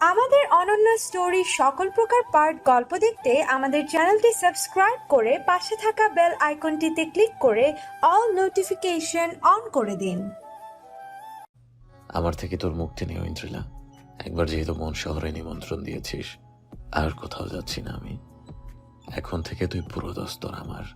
আমাদের অনন্য স্টোরি সকল প্রকার পার্ট গল্প দেখতে আমাদের চ্যানেলটি সাবস্ক্রাইব করে পাশে থাকা বেল আইকনটিতে ক্লিক করে অল নোটিফিকেশন অন করে দিন। আমার থেকে তোর মুক্তি নেই ঐন্দ্রিলা। একবার যেহেতু মন শহরে নিমন্ত্রণ দিয়েছিস, আর কোথাও যাচ্ছি না আমি। এখন থেকে তুই পুরো দস্তর আমার।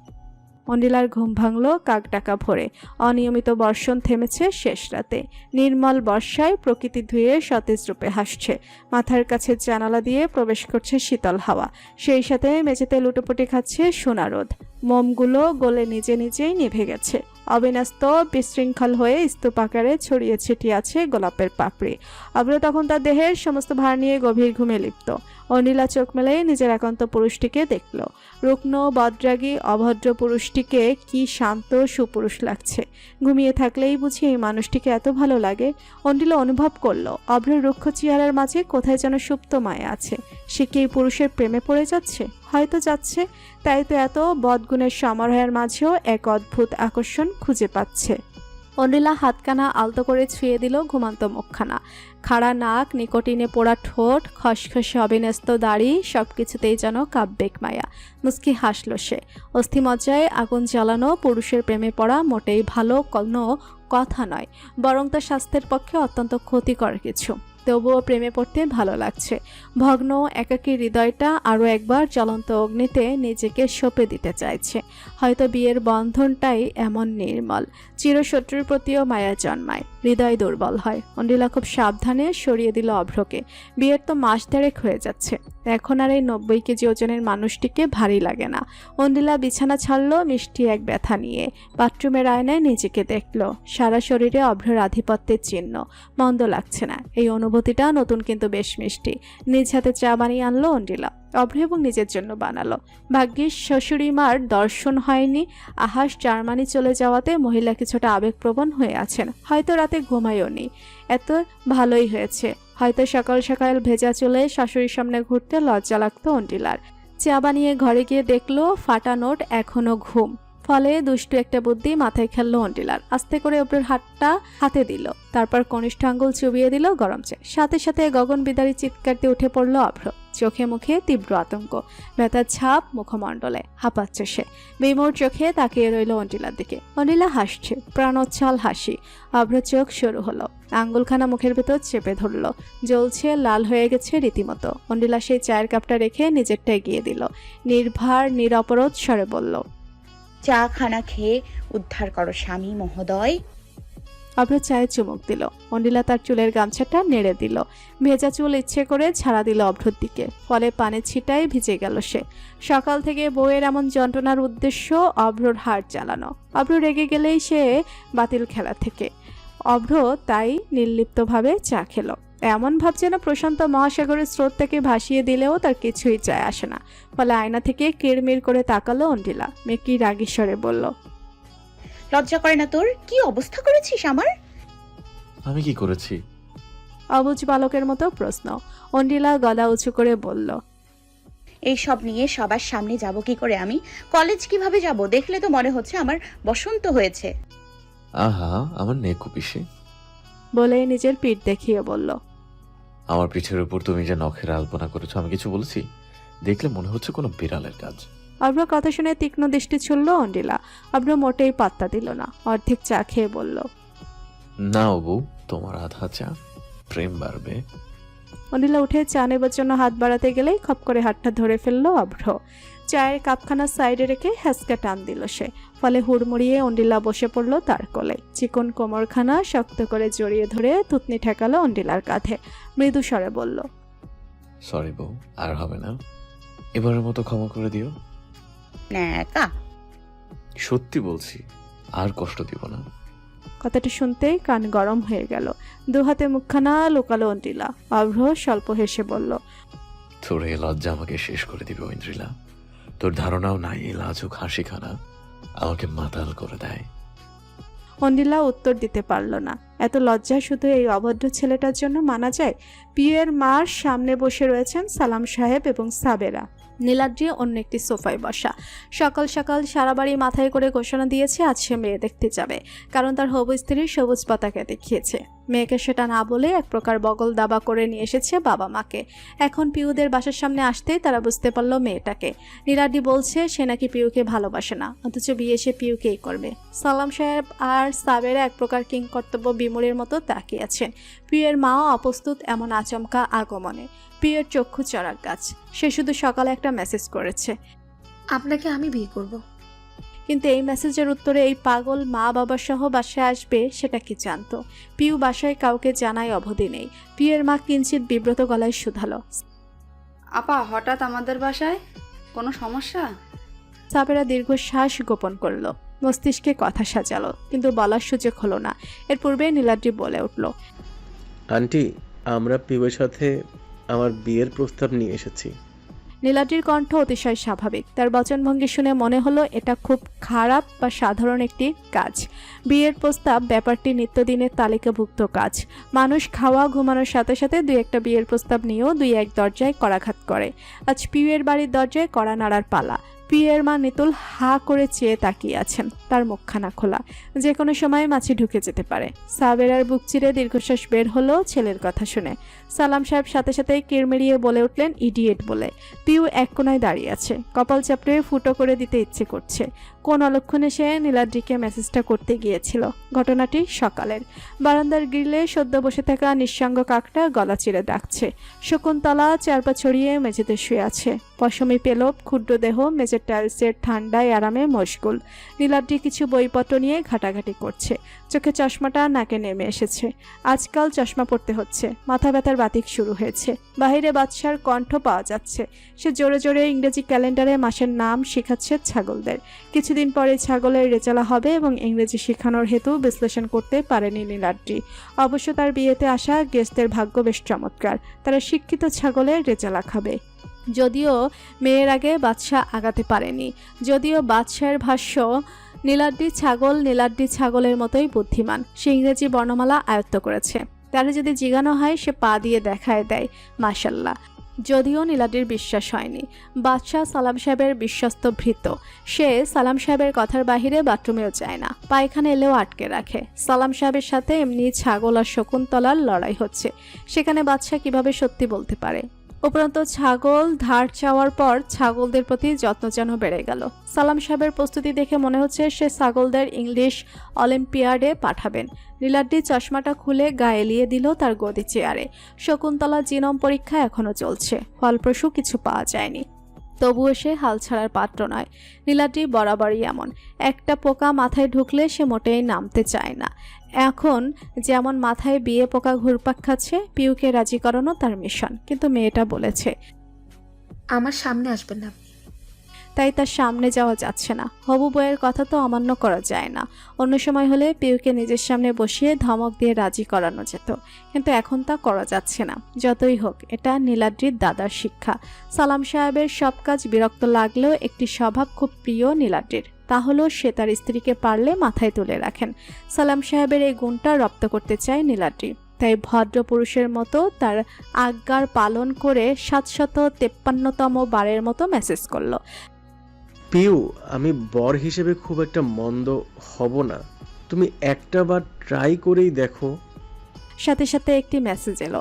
অন্ডিলার ঘুম ভাঙল কাক ডাকা ভোরে। অনিয়মিত বর্ষণ থেমেছে শেষ রাতে। নির্মল বর্ষায় প্রকৃতি ধুয়ে সতেজ রূপে হাসছে। মাথার কাছে জানালা দিয়ে প্রবেশ করছে শীতল হাওয়া। সেই সাথে মেঝেতে লুটোপুটি খাচ্ছে সোনা রোদ। মোমগুলো গলে নিজে নিজেই নিভে গেছে। অবিন্যস্ত বিশৃঙ্খল হয়ে স্তূপ আকারে ছড়িয়ে ছিটিয়ে আছে গোলাপের পাপড়ি। অভ্র তখন তার দেহের সমস্ত ভার নিয়ে গভীর ঘুমে লিপ্ত। অনিলা চোখ মেলে নিজের একান্ত পুরুষটিকে দেখল। রুগ্ন বদ্রাগী অভদ্র পুরুষটিকে কি শান্ত সুপুরুষ লাগছে। ঘুমিয়ে থাকলেই বুঝি এই মানুষটিকে এত ভালো লাগে। অনিলা অনুভব করলো অভ্রের রুক্ষ চেহারার মাঝে কোথায় যেন সুপ্ত মায়া আছে। সে কি এই পুরুষের প্রেমে পড়ে যাচ্ছে? হয়তো যাচ্ছে, তাই তো এত বদগুণের সমারোহের মাঝেও এক অদ্ভুত আকর্ষণ খুঁজে পাচ্ছে। অনিলা হাতখানা আলতো করে ছুঁয়ে দিল ঘুমান্ত মুখখানা। খাড়া নাক, নিকোটিনে পোড়া ঠোঁট, খসখসে অবিন্যস্ত দাড়ি, সবকিছুতেই যেন কাব্যিক মায়া। মুস্কি হাসল সে। অস্থিমজ্জায় আগুন জ্বালানো পুরুষের প্রেমে পড়া মোটেই ভালো কোনো কথা নয়, বরং তা স্বাস্থ্যের পক্ষে অত্যন্ত ক্ষতিকর কিছু। তবুও প্রেমে পড়তে ভালো লাগছে। ভগ্ন একাকী হৃদয়টা আরও একবার জ্বলন্ত অগ্নিতে নিজেকে সঁপে দিতে চাইছে। হয়তো বিয়ের বন্ধনটাই এমন নির্মল। চিরশত্রুর প্রতিও মায়া জন্মায়, হৃদয় দুর্বল হয়। অন্ডিলা খুব সাবধানে সরিয়ে দিল অভ্রকে। বিয়ের তো মাস দেড়েক হয়ে যাচ্ছে, এখন আর এই 90 কেজি ওজনের মানুষটিকে ভারী লাগে না। অন্ডিলা বিছানা ছাড়লো মিষ্টি এক ব্যথা নিয়ে। বাথরুমের আয়নায় নিজেকে দেখল। সারা শরীরে অভ্রের আধিপত্যের চিহ্ন। মন্দ লাগছে না। এই অনুভূতিটা নতুন কিন্তু বেশ মিষ্টি। নিজ হাতে চা বানিয়ে আনলো অন্ডিলা। অভ্র এবং নিজের জন্য বানালো। ভাগ্যিস শ্বশুরি মার দর্শন হয়নি। আহাস জার্মানি চলে যাওয়াতে মহিলা কিছুটা আবেগপ্রবণ হয়ে আছেন। হয়তো রাতে ঘুমায়ও নি। এত ভালোই হয়েছে। হয়তো সকাল সকাল ভেজা চুলে শাশুড়ির সামনে ঘুরতে লজ্জা লাগতো অন্ডিলার। চা বানিয়ে ঘরে গিয়ে দেখলো ফাটা নোট এখনো ঘুম। ফলে দুষ্টু একটা বুদ্ধি মাথায় খেললো অন্ডিলার। আস্তে করে অভ্রের হাতটা হাতে দিল, তারপর কনিষ্ঠ আঙ্গুল চুবিয়ে দিল গরম চা। সাথে সাথে গগন বিদারী চিৎকার দিয়ে উঠে পড়ল অভ্র। চোখে মুখে তীব্র আতঙ্ক, ব্যথার ছাপ মুখমণ্ডলে। হাঁপাচ্ছে সে। বিমূঢ় চোখে তাকিয়ে রইল অন্ডিলার দিকে। অন্ডিলা হাসছে, প্রাণোচ্ছল হাসি। অভ্র চোখ শুরু হলো। আঙ্গুলখানা মুখের ভেতর চেপে ধরল। জ্বলছে, লাল হয়ে গেছে রীতিমতো। অন্ডিলা সেই চায়ের কাপটা রেখে নিজেরটা এগিয়ে দিল। নির্ভার নিরপরাধ স্বরে বলল, চা খানা খেয়ে উদ্ধার করো স্বামী মহোদয়। অভ্র চায়ে চুমুক দিল। অন্ডিলা তার চুলের গামছাটা নেড়ে দিল। ভেজা চুল ইচ্ছে করে ছাড়া দিল অভ্রর দিকে। ফলে পানের ছিটায় ভিজে গেল সে। সকাল থেকে বউয়ের এমন যন্ত্রণার উদ্দেশ্য অভ্রর হাড় জ্বালানো। অভ্র রেগে গেলেই সে বাতিল খেলা থেকে। অভ্র তাই নির্লিপ্তভাবে চা খেল। এমন ভাব যেন প্রশান্ত মহাসাগরের স্রোত থেকে ভাসিয়ে দিলেও তার কিছুই যায় আসে না। ফলে আয়না থেকে কিড়মিড় করে তাকালো অন্ডিলা। মেকি রাগী স্বরে বলল, লজ্জা করে না তোর? কি অবস্থা করেছিস আমার? আমি কি করেছি? অবুঝ বালকের মতো প্রশ্ন। অন্ডিলা গলা উঁচু করে বলল, এই সব নিয়ে সবার সামনে যাব কি করে আমি? কলেজ কিভাবে যাব? দেখলে তো মনে হচ্ছে আমার বসন্ত হয়েছে। আহা, আমার নেকু পিসে। বলে নিজের পিঠ দেখিয়ে বলল, আমার পিঠের উপর তুমি যে নখের আলপনা করেছো, আমি কিছু বলেছি? দেখলে মনে হচ্ছে কোনো বিড়ালের কাজ। অভ্র কথা শুনে তীক্ষ্ণ দৃষ্টি ছুড়ল অন্ডিলা। অভ্র মোটেই পাত্তা দিল না। অর্ধেক চা খেয়ে বলল, না বউ, তোমার আধা চা, প্রেম বাড়বে। অন্ডিলা উঠে চা নেবার জন্য হাত বাড়াতে গেলেই খপ করে হাতটা ধরে ফেলল অভ্র। চায়ের কাপখানা সাইডে রেখে হ্যাঁচকা টান দিল সে। ফলে হুড়মুড়িয়ে অন্ডিলা বসে পড়ল তার কোলে। চিকন কোমরখানা শক্ত করে জড়িয়ে ধরে থুতনি ঠেকালো অন্ডিলার কাঁধে। মৃদু স্বরে বলল, সরি বউ, আর হবে না। এবারের মতো ক্ষমা করে দিও। ন্যাকা। সত্যি বলছি, আর কষ্ট দিব না। কথাটা শুনতেই কান গরম হয়ে গেল। দুহাতে মুখখানা লুকালো অন্ডিলা। অভ্র স্বল্প হেসে বলল, তোর এই লজ্জা আমাকে শেষ করে দিবে ঐন্দ্রিলা। তোর ধারণাও নাই, এই লাজুক হাসিখানা আমাকে মাতাল করে দেয়। অন্ডিলা উত্তর দিতে পারল না। এত লজ্জা শুধু এই অভদ্র ছেলেটার জন্য মানা যায়? বিয়ের মার সামনে বসে রয়েছেন সালাম সাহেব এবং সাবেরা। নীলাদ্রি অন্য একটি সোফায় বসা। সকাল সকাল সারা বাড়ি মাথায় করে ঘোষণা দিয়েছে আজ সে মেয়ে দেখতে যাবে, কারণ তার হবু স্ত্রীর সবুজ পতাকা দেখিয়েছে। মেয়েকে সেটা না বলে এক প্রকার বগল দাবা করে নিয়ে এসেছে বাবা মাকে। এখন পিউদের বাসার সামনে আসতেই তারা বুঝতে পারলো মেয়েটাকে। নীলাদ্রি বলছে সে নাকি পিউকে ভালোবাসে না, অথচ বিয়ে সে পিউকেই করবে। সালাম সাহেব আর সাবেরা এক প্রকার কিংকর্তব্য বিমূঢ়ের মতো তাকিয়ে আছেন। পিউয়ের মাও অপ্রস্তুত এমন আচমকা আগমনে। পিউয়ের চক্ষু চড়াক গাছ। সে শুধু সকালে একটা মেসেজ করেছে, আপনাকে আমি বিয়ে করব। কিন্তু এই মেসেজের উত্তরে এই পাগল মা বাবা সহ বাসায় আসবে সেটা কি জানতো? পিউ বাসায় কাউকে জানায় অবধি নেই। পিউয়ের মা কিঞ্চিত বিব্রত গলায় শুধালো, আপা হঠাৎ আমাদের বাসায়, কোনো সমস্যা? সাবেরা দীর্ঘশ্বাস গোপন করলো, মস্তিষ্কে কথা সাজালো, কিন্তু বলার সুযোগ হলো না। এর পূর্বে নীলাদ্রি বলে উঠল, আন্টি, আমরা পিউয়ের সাথে আমার বিয়ের প্রস্তাব নিয়ে এসেছি। নীলাদ্রির কণ্ঠ অতিশয় স্বাভাবিক। তার বচনভঙ্গি শুনে মনে হলো এটা খুব খারাপ বা সাধারণ একটি কাজ। বিয়ের প্রস্তাব ব্যাপারটি নিত্যদিনের তালিকাভুক্ত কাজ। মানুষ খাওয়া ঘুমানোর সাথে সাথে দুই একটা বিয়ের প্রস্তাব নিয়েও দুই এক দরজায় করাঘাত করে। আজ পিউয়ের বাড়ির দরজায় কড়া নাড়ার পালা। পিউয়ের মা নিতুল হা করে চেয়ে তাকিয়ে আছেন, তার মুখখানা খোলা, যে কোনো সময় মাছি ঢুকে যেতে পারে। সাবেরার বুক চিরে দীর্ঘশ্বাস বের হলো ছেলের কথা শুনে। সালাম সাহেব সাথে সাথে কিরমিরিয়ে বলে উঠলেন ইডিয়েট বলে। পিউ এক কোনায় দাঁড়িয়ে আছে, কপাল চাপড়ে ফুটো করে দিতে ইচ্ছে করছে। কোন অলক্ষণে সে নীলাদ্রিকে মেসেজটা করতে গিয়েছিল। ঘটনাটি সকালের। বারান্দার গ্রিলে সদ্য বসে থাকা নিঃসঙ্গ কাকটা গলা চিরে ডাকছে। শকুন্তলা চারপা ছড়িয়ে মেঝেতে শুয়ে আছে। পশমি পেলব ক্ষুদ্র দেহ মেঝের টাইলসের ঠান্ডায় আরামে মশগুল। নীলাদ্রি কিছু বইপত্র নিয়ে ঘাটাঘাটি করছে। চোখে চশমাটা নাকে নেমে এসেছে। আজকাল চশমা পড়তে হচ্ছে। মাথা ব্যথার বাতিক শুরু হয়েছে। বাহিরে বাদশার কণ্ঠ পাওয়া যাচ্ছে। সে জোরে জোরে ইংরেজি ক্যালেন্ডারে মাসের নাম শেখাচ্ছে ছাগলদের। কিছুদিন পরে ছাগলের রেজালা হবে এবং ইংরেজি শেখানোর হেতু বিশ্লেষণ করতে পারেনি নীলাদ্রি। অবশ্য তার বিয়েতে আসা গেস্টদের ভাগ্য বেশ চমৎকার, তারা শিক্ষিত ছাগলের রেজালা খাবে। যদিও মেয়ের আগে বাদশাহ আগাতে পারেনি। যদিও বাদশাহের ভাষ্য নীলাদ্রি ছাগলের মতোই বুদ্ধিমান, সে ইংরেজি বর্ণমালা আয়ত্ত করেছে। তারা যদি জিজ্ঞানো হয় সে পা দিয়ে দেখায় দেয়, মাশাল্লাহ। যদিও নীলাদ্রির বিশ্বাস হয়নি। বাদশাহ সালাম সাহেবের বিশ্বস্ত ভৃত্য। সে সালাম সাহেবের কথার বাহিরে বাথরুমেও যায় না, পায়খানা এলেও আটকে রাখে। সালাম সাহেবের সাথে এমনি ছাগল আর শকুন্তলার লড়াই হচ্ছে, সেখানে বাদশাহ কিভাবে সত্যি বলতে পারে? উপরন্ত ছাগল ধার চাওয়ার পর ছাগলদের প্রতি যত্ন যেন বেড়ে গেল। সালাম সাহেবের প্রস্তুতি দেখে মনে হচ্ছে সে ছাগলদের ইংলিশ অলিম্পিয়াডে পাঠাবেন। নীলাদ্রি চশমাটা খুলে গায়ে এলিয়ে দিল তার গদি চেয়ারে। শকুন্তলা জিনোম পরীক্ষা এখনো চলছে, ফলপ্রসূ কিছু পাওয়া যায়নি। তবুও সে হাল ছাড়ার পাত্র নয়। নীলাদ্রি বরাবরই এমন, একটা পোকা মাথায় ঢুকলে সে মোটেই নামতে চায় না। এখন যেমন মাথায় বিয়ে পোকা ঘুরপাক খাচ্ছে, পিউকে রাজি করানো তার মিশন। কিন্তু মেয়েটা বলেছে আমার সামনে আসবেন না। তাই তার সামনে যাওয়া যাচ্ছে না। হবু বইয়ের কথা তো অমান্য করা যায় না। অন্য সময় হলে পিউকে নিজের সামনে বসিয়ে ধমক দিয়ে রাজি করানো যেত, কিন্তু এখন তা করা যাচ্ছে না। যতই হোক এটা নীলাদ্রির দাদার শিক্ষা। সালাম সাহেবের সব কাজ বিরক্ত লাগলেও একটি স্বভাব খুব প্রিয় নীলাদ্রির, তা হলো সে তার স্ত্রীকে পারলে মাথায় তুলে রাখেন। সালাম সাহেবের এই গুণটা রপ্ত করতে চায় নীলাদ্রি। তাই ভদ্র পুরুষের মতো তার আজ্ঞার পালন করে 753তম বারের মতো মেসেজ করলো, পিউ, আমি বর হিসেবে খুব একটা মন্দ হব না, তুমি একটা বার ট্রাই করেই দেখো। সাথে সাথে একটি মেসেজ এলো,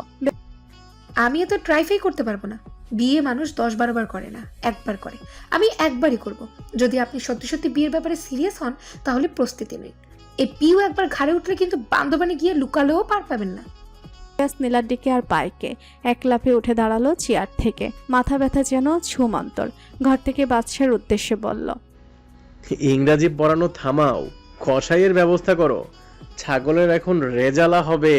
আমি এত ট্রাইফাই করতে পারবো না। বিয়ে মানুষ 10-12 বার করে না, একবার করে। আমি একবারই করব। যদি আপনি সত্যি সত্যি বিয়ের ব্যাপারে সিরিয়াস হন তাহলে প্রস্তুতি নিন। এই পিউ একবার ঘাড়ে উঠলে কিন্তু বান্ধবানে গিয়ে লুকালেও পার পাবেন না। নীলাদ্রিকে আর পায়কে এক লাফে উঠে দাঁড়ালো চেয়ার থেকে। মাথা ব্যথা যেন ছুমন্তর। ঘর থেকে বাদশার উদ্দেশ্যে বলল, ইংরাজি পড়ানো থামাও, কসাইয়ের ব্যবস্থা করো, ছাগলের এখন রেজালা হবে।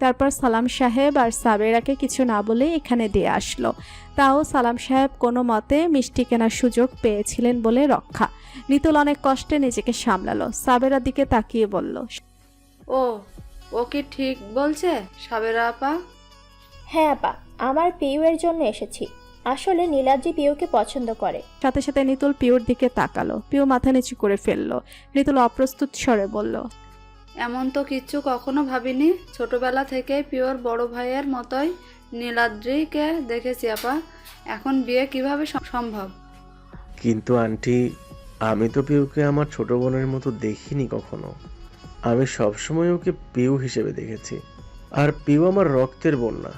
তারপর সালাম সাহেব আর সাবেরাকে কিছু না বলে এখানে দিয়ে আসলো। তাও সালাম সাহেব কোনো মতে মিষ্টি কেনার সুযোগ পেয়েছিলেন বলে রক্ষা। নিতুল অনেক কষ্টে নিজেকে সামলালো। সাবেরার দিকে তাকিয়ে বলল, ও কি ঠিক বলছে সাবেরা আপা? হ্যাঁ আপা, আমার পিউয়ের জন্য এসেছি। আসলে নীলাদ্রি পিউকে পছন্দ করে। সাথে সাথে নিতুল পিউর দিকে তাকালো। পিউ মাথা নিচু করে ফেললো। নিতুল অপ্রস্তুত স্বরে বলল, এমন তো কিচ্ছু কখনো ভাবিনি। ছোটবেলা থেকে পিওর বড় ভাইয়ের মতোই নীলাদ্রিকে দেখেছি আপা, এখন বিয়ে কিভাবে সম্ভব? কিন্তু আন্টি, আমি তো পিউকে আমার ছোট বোনের মতো দেখিনি কখনো। আমি সবসময় ওকে পিউ হিসেবে দেখেছি। আর পিউ আমার রক্তের বোন না।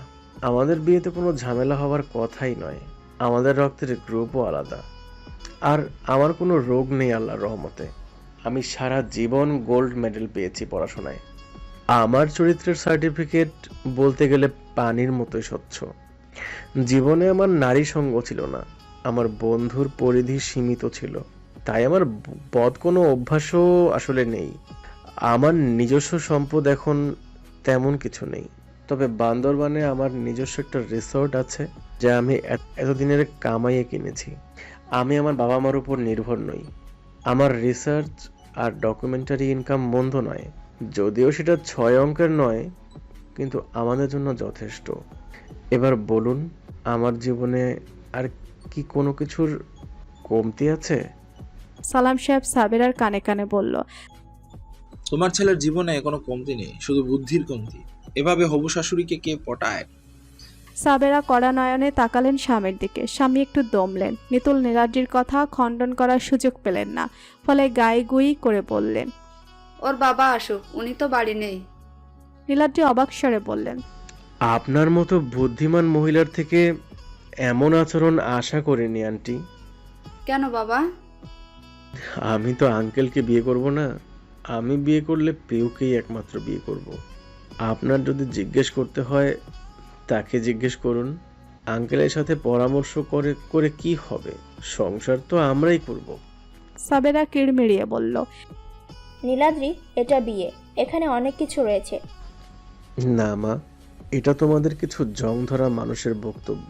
আমাদের বিয়েতে কোনো ঝামেলা হওয়ার কথাই নয়। আমাদের রক্তের গ্রুপও আলাদা। আর আমার কোনো রোগ নেই আল্লাহর রহমতে। আমি সারা জীবন গোল্ড মেডেল পেয়েছি পড়াশোনায়। আমার চরিত্রের সার্টিফিকেট বলতে গেলে পানির মতোই স্বচ্ছ। জীবনে আমার নারী সঙ্গ ছিল না। আমার বন্ধুর পরিধি সীমিত ছিল। তাই আমার বদ কোনো অভ্যাসও আসলে নেই। আমার নিজস্ব সম্পদ এখন তেমন কিছু নেই। তবে বান্দরবানে আমার নিজস্ব একটা রিসর্ট আছে, যা আমি এতদিনের কামাইয়ে কিনেছি। আমি আমার বাবা মার উপর নির্ভর নই। আমার রিসার্চ আর ডকুমেন্টারি ইনকাম মন্দ নয়, যদিও সেটা 6 অঙ্কের নয়, কিন্তু আমাদের জন্য যথেষ্ট। এবার বলুন, আমার জীবনে আর কি কোনো কিছুর কমতি আছে? সালাম সাহেব সাবেরার কানে কানে বলল। তোমার ছেলের জীবনে কোনো কমতি নেই, শুধু বুদ্ধির কমতি। এভাবে হবু শাশুড়িকে কে পটায়? সাবেরা কড়া নয়নে তাকালেন স্বামীর দিকে। স্বামী একটু দমলেন। নিতুল নীলাদ্রির কথা খণ্ডন করার সুযোগ পেলেন না, ফলে গায়ে গুই করে বললেন, ওর বাবা আসুক, উনি তো বাড়ি নেই। নীলাদ্রি অবাক স্বরে বললেন, আপনার মতো বুদ্ধিমান মহিলার থেকে এমন আচরণ আশা করিনি আন্টি। কেন বাবা? আমি তো আঙ্কেলকে বিয়ে করব না। আমি বিয়ে করলে পিউকেই একমাত্র বিয়ে করব। আপনার যদি জিজ্ঞেস করতে হয়, তাকে জিজ্ঞেস করুন। আঙ্কেলের সাথে পরামর্শ করে করে কি হবে? সংসার তো আমরাই করব। সাবেরা কিড়মিড়িয়ে বলল, নীলাদ্রি, এটা বিয়ে, এখানে অনেক কিছু রয়েছে। না মা, এটা তোমাদের কিছু জং ধরা মানুষের বক্তব্য।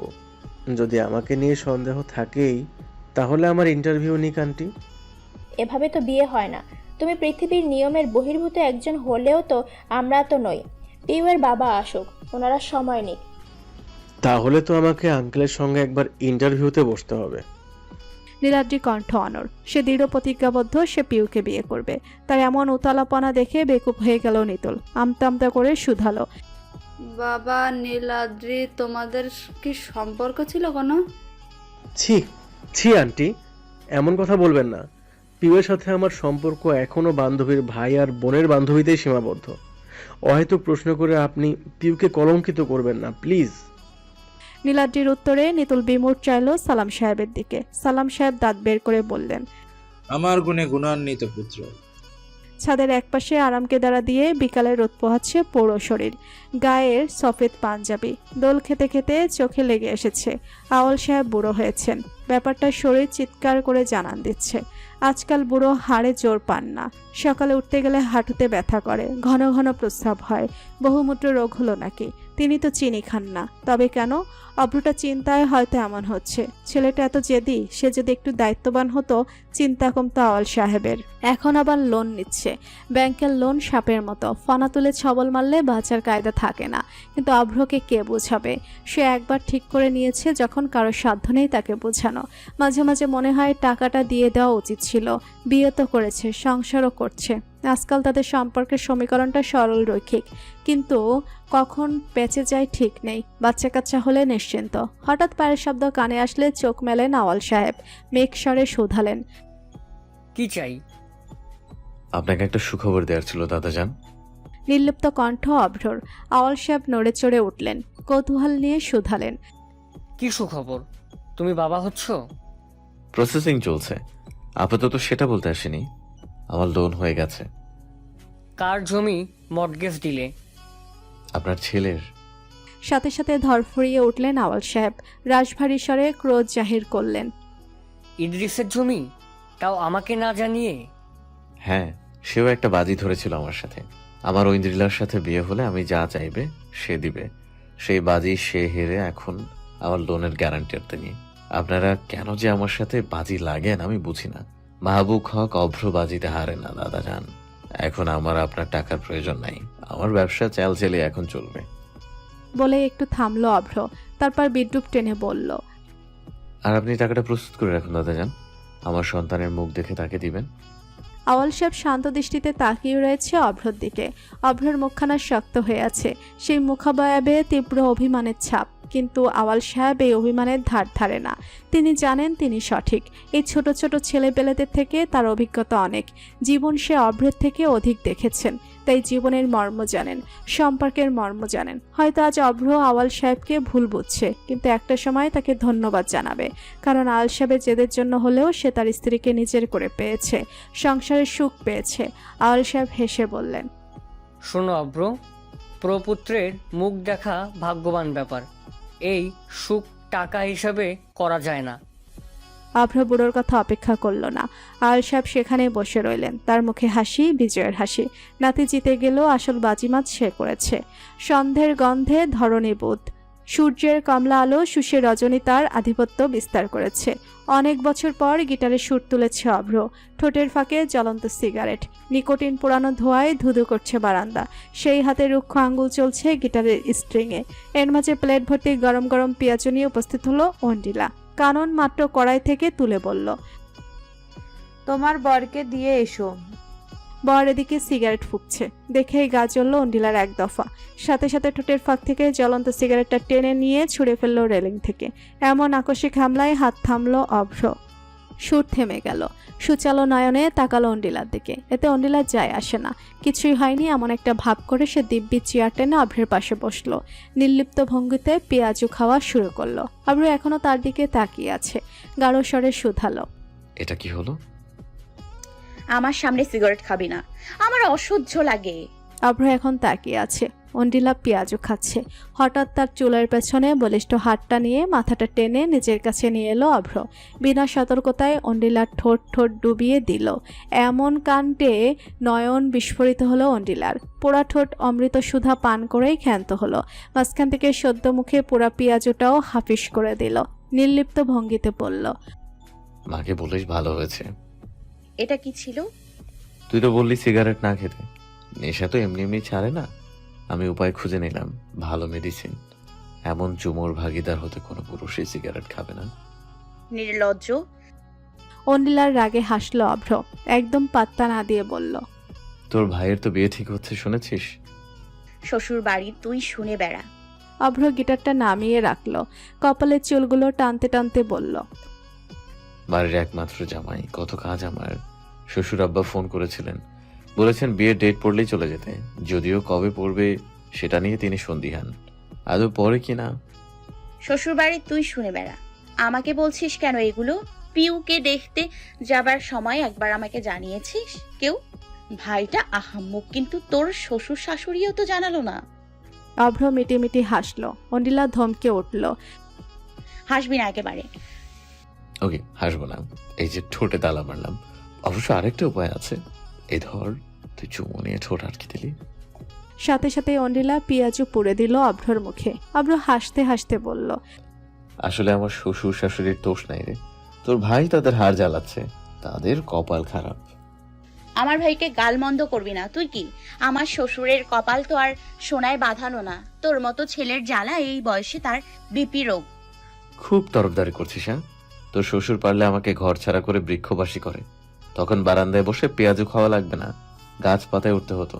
যদি আমাকে নিয়ে সন্দেহ থাকেই, তাহলে আমার ইন্টারভিউ নিক আন্টি। এভাবে তো বিয়ে হয় না। তুমি পৃথিবীর নিয়মের বহির্ভূত একজন হলেও তো আমরা তো নই। পিউয়ের বাবা আসুক, ওনারা সময় নিক। তাহলে তো আমাকে আঙ্কেলের সঙ্গে একবার ইন্টারভিউতে বসতে হবে। নীলাদ্রি কণ্ঠ অনড়। সে দৃঢ় প্রতিজ্ঞাবদ্ধ, সে পিউকে বিয়ে করবে। তার এমন উতালাপনা দেখে বেকুব হয়ে গেল নিতুল। আমতা আমতা করে শুধালো, বাবা, নীলাদ্রি তোমাদের কি সম্পর্ক ছিল কোনো? ছি ছি আন্টি, এমন কথা বলবেন না। পিউয়ের সাথে আমার সম্পর্ক এখনো বান্ধবীর ভাই আর বোনের বান্ধবীতেই সীমাবদ্ধ। হয়তো প্রশ্ন করে আপনি পিউকে কলঙ্কিত করবেন না, প্লিজ। নীলাদ্রির উত্তরে নিতুল বিমূঢ় চাইল সালাম সাহেবের দিকে। সালাম সাহেব দাঁত বের করে বললেন, আমার গুণে গুণান্বিত পুত্র। ছাদের একপাশে আরামকে দাঁড়া দিয়ে বিকালে রোদ পোহাচ্ছে পুরো শরীর। গায়ের সফেদ পাঞ্জাবি। দোল খেতে খেতে চোখে লেগে এসেছে। আওয়াল সাহেব বুড়ো হয়েছেন। ব্যাপারটা শরীর চিৎকার করে জানান দিচ্ছে। আজকাল বুড়ো হাড়ে জোর পান না। সকালে উঠতে গেলে হাঁটুতে ব্যথা করে, ঘন ঘন প্রস্রাব হয়। বহুমূত্র রোগ হলো নাকি? তিনি তো চিনি খান না, তবে কেন? অভ্রটা চিন্তায় হয়তো এমন হচ্ছে। ছেলেটা এত জেদি, সে যদি একটু দায়িত্ববান হতো, চিন্তা কমতো আওয়াল সাহেবের। এখন আবার লোন নিচ্ছে। ব্যাংকের লোন সাপের মতো, ফানা তুলে ছবল মারলে বাঁচার কায়দা থাকে না। কিন্তু অভ্রকে কে বোঝাবে? সে একবার ঠিক করে নিয়েছে, যখন কারো সাধ্য নেই তাকে বোঝানো। মাঝে মাঝে মনে হয় টাকাটা দিয়ে দেওয়া উচিত ছিল। বিয়ে তো করেছে, সংসারও করছে। আজকাল তাদের সম্পর্কের সমীকরণটা সরল রৈখিক, কিন্তু কখন পেঁচে যায় ঠিক নেই। বাচ্চা কাচ্চা হলে নিশ্চিন্ত। হঠাৎ পায়ের শব্দ কানে আসলে চোখ মেলেন আওয়াল সাহেব। মেঘ স্বরে শুধালেন, কি চাই? আপনাকে একটা সুখবর দেওয়ার ছিল দাদাজান। নির্লিপ্ত কণ্ঠ অভ্রর। আওয়াল সাহেব নড়ে চড়ে উঠলেন। কৌতূহল নিয়ে শুধালেন, কি সুখবর? তুমি বাবা হচ্ছ? প্রসেসিং চলছে, আপাতত সেটা বলতে আসেনি। আমার লোন হয়ে গেছে। কার জমি মর্টগেজ দিলে? আপনার ছেলের। সাথে সাথে ধরফরিয়ে উঠলেন আওয়াল সাহেব। রাশভারী স্বরে ক্রোধ জাহির করলেন, ইদ্রিসের জমি, তাও আমাকে না জানিয়ে? হ্যাঁ, সেও একটা বাজি ধরেছিল আমার সাথে। আমার ঐন্দ্রিলার সাথে বিয়ে হলে আমি যা চাইবে সে দিবে। সেই বাজি সে হেরে এখন আমার লোনের গ্যারান্টি নিয়ে। আপনারা কেন যে আমার সাথে বাজি লাগেন আমি বুঝি না। মাহবুব হক অভ্র বাজিতে হারে না দাদাজান। এখন আমার আপনার টাকার প্রয়োজন নাই। আমার ব্যবসা চালচেলে এখন চলবে। বলে একটু থামলো অভ্র। তারপর বিদ্রুপ টেনে বলল, আর আপনি টাকাটা প্রস্তুত করে রাখুন দাদাজান। আমার সন্তানের মুখ দেখে তাকে দিবেন। আওয়াল সাহেব শান্ত দৃষ্টিতে তাকিয়ে রয়েছে অভ্রর দিকে। অভ্রর মুখখানা শক্ত হয়ে আছে, সেই মুখাবয়বে তীব্র অভিমানের ছাপ। কিন্তু আওয়াল সাহেব এই অভিমানের ধার ধারে না। তিনি জানেন তিনি সঠিক। এই ছোট ছোট ছেলেপেলেদের থেকে তার অভিজ্ঞতা অনেক। জীবন সে অভ্রের থেকে অধিক দেখেছেন, তাই জীবনের মর্ম জানেন, সম্পর্কের মর্ম জানেন। হয়তো আজ অভ্র আওয়াল সাহেবকে ভুল বুঝছে, কিন্তু একটা সময় তাকে ধন্যবাদ জানাবে। কারণ আওয়াল সাহেবের জেদের জন্য হলেও সে তার স্ত্রীকে নিজের করে পেয়েছে, সংসারের সুখ পেয়েছে। আওয়াল সাহেব হেসে বললেন, শোনো অব্র, প্রপুত্রের মুখ দেখা ভাগ্যবান ব্যাপার। এই সুখ টাকা হিসাবে করা যায় না। অভ্র বুড়োর কথা অপেক্ষা করল না। আওয়াল সাহেব সেখানে বসে রইলেন, তার মুখে হাসি, বিজয়ের হাসি। নাতি জিতে গেলেও আসল বাজিমাত সে করেছে। সন্ধ্যের গন্ধে ধরণী বুধ, সূর্যের কমলা আলো শুষে রজনী তার আধিপত্য বিস্তার করেছে। অনেক বছর পর গিটারে সুর তুলেছে অভ্র। ঠোঁটের ফাঁকে জ্বলন্ত সিগারেট, নিকোটিন পোড়ানো ধোঁয়ায় ধুধু করছে বারান্দা। সেই হাতে রুক্ষ আঙ্গুল চলছে গিটারের স্ট্রিংয়ে। এর মাঝে প্লেট ভর্তি গরম গরম পেঁয়াজ নিয়ে উপস্থিত হলো অন্ডিলা। কানন মাত্র কড়াই থেকে তুলে বলল, তোমার বরকে দিয়ে এসো। বর এদিকে সিগারেট ফুঁকছে দেখেই গা জ্বলল অন্ডিলার এক দফা। সাথে সাথে ঠোঁটের ফাঁক থেকে জ্বলন্ত সিগারেটটা টেনে নিয়ে ছুঁড়ে ফেললো রেলিং থেকে। এমন আকস্মিক হামলায় হাত থামলো অভ্র। সুর থেমে গেল। সুচালো নয়নে তাকালো অন্ডিলার দিকে। এতে অন্ডিলার যায় আসে না। কিছুই হয়নি এমন একটা ভাব করে সে দিব্যি চেয়ার টেনে অভ্রের পাশে বসলো। নির্লিপ্ত ভঙ্গিতে পেঁয়াজু খাওয়া শুরু করলো। অভ্র এখনো তার দিকে তাকিয়ে আছে, গাঢ় স্বরে শুধালো, এটা কি হলো? আমার সামনে সিগারেট খাবি না, আমার অসহ্য লাগে। অভ্র এখন তাকিয়ে আছে। অন্ডিলা পেঁয়াজু খাচ্ছে। হঠাৎ তার চুলের পেছনে বলিষ্ঠ হাতটা নিয়ে মাথাটা টেনে নিজের কাছে নিয়ে এলো অভ্র। বিনা সতর্কতায় অন্ডিলার ঠোঁট ঠোঁট ডুবিয়ে দিল। এমন কাণ্ডে নয়ন বিস্ফোরিত হলো অন্ডিলার। পোড়া ঠোঁট অমৃত সুধা পান করেই ক্ষান্ত হলো। মাঝখান থেকে সদ্য মুখে পোড়া পেঁয়াজুটাও হাফিস করে দিল। নির্লিপ্ত ভঙ্গিতে বলল, মাকে বলিস ভালো হয়েছে। এটা কি ছিল? তুই তো বললি সিগারেট না খেতে। নেশা তো এমনি এমনি ছাড়ে না। আমি উপায় খুঁজে নিলাম, ভালো মেডিসিন। এমন চুমোর ভাগিদার হতে কোনো পুরুষই সিগারেট খাবে না। নির্লজ্জ। অন্ডিলার রাগে হাসলো অভ্র। একদম পাত্তা না দিয়ে বলল, তোর ভাইয়ের তো বিয়ে ঠিক হচ্ছে শুনেছিস? শ্বশুর বাড়ি তুই শুনে বেড়া। অভ্র গিটারটা নামিয়ে রাখলো। কপালের চুলগুলো টানতে টানতে বলল, বাড়ির একমাত্র জামাই, কত কাজ আমার। শ্বশুর আব্বা ফোন করেছিলেন, বলেছেন বিয়ের ডেট পড়লেই চলে যেতে। যদিও কবে পড়বে সেটা নিয়ে তিনি সন্দিহান। আদৌ পরে কিনা। শ্বশুর বাড়ি তুই শুনে বেড়া। আমাকে বলছিস কেন এগুলো? পিউকে দেখতে যাবার সময় একবার আমাকে জানিয়েছিস কেউ? ভাইটা আহাম্মক, কিন্তু তোর শ্বশুর শাশুড়িও তো জানালো না। অভ্র মিটিমিটি হাসলো। অন্ডিলা ধমকে উঠল, হাসবি না একেবারে। ওকে, হাসবো না। এই যে ঠোঁটে তালা মারলাম। অবশ্য আরেকটা উপায় আছে। এই ধর, তুই চুমো নিয়ে ঠোঁট আটকে দিলি। সাথে সাথে অন্ডিলা পেঁয়াজু পুড়ে দিল অভ্রর মুখে। অভ্র হাসতে হাসতে বলল, আসলে আমার শ্বশুর শাশুড়ির দোষ নাই রে। তোর ভাই তাদের হার জ্বালাচ্ছে, তাদের কপাল খারাপ। আমার ভাইকে গালমন্দ করবি না। তুই কি? আমার শ্বশুরের কপাল তো আর সোনায় বাঁধানো না। তোর মতো ছেলের জ্বালা এই বয়সে তার বিপি রোগ। খুব তরফদারি করছিস, হ্যাঁ? তোর শ্বশুর পারলে আমাকে ঘর ছাড়া করে বৃক্ষবাসী করে। তখন বারান্দায় বসে পেঁয়াজু খাওয়া লাগবে না, গাছপাতায় উঠতে হতো।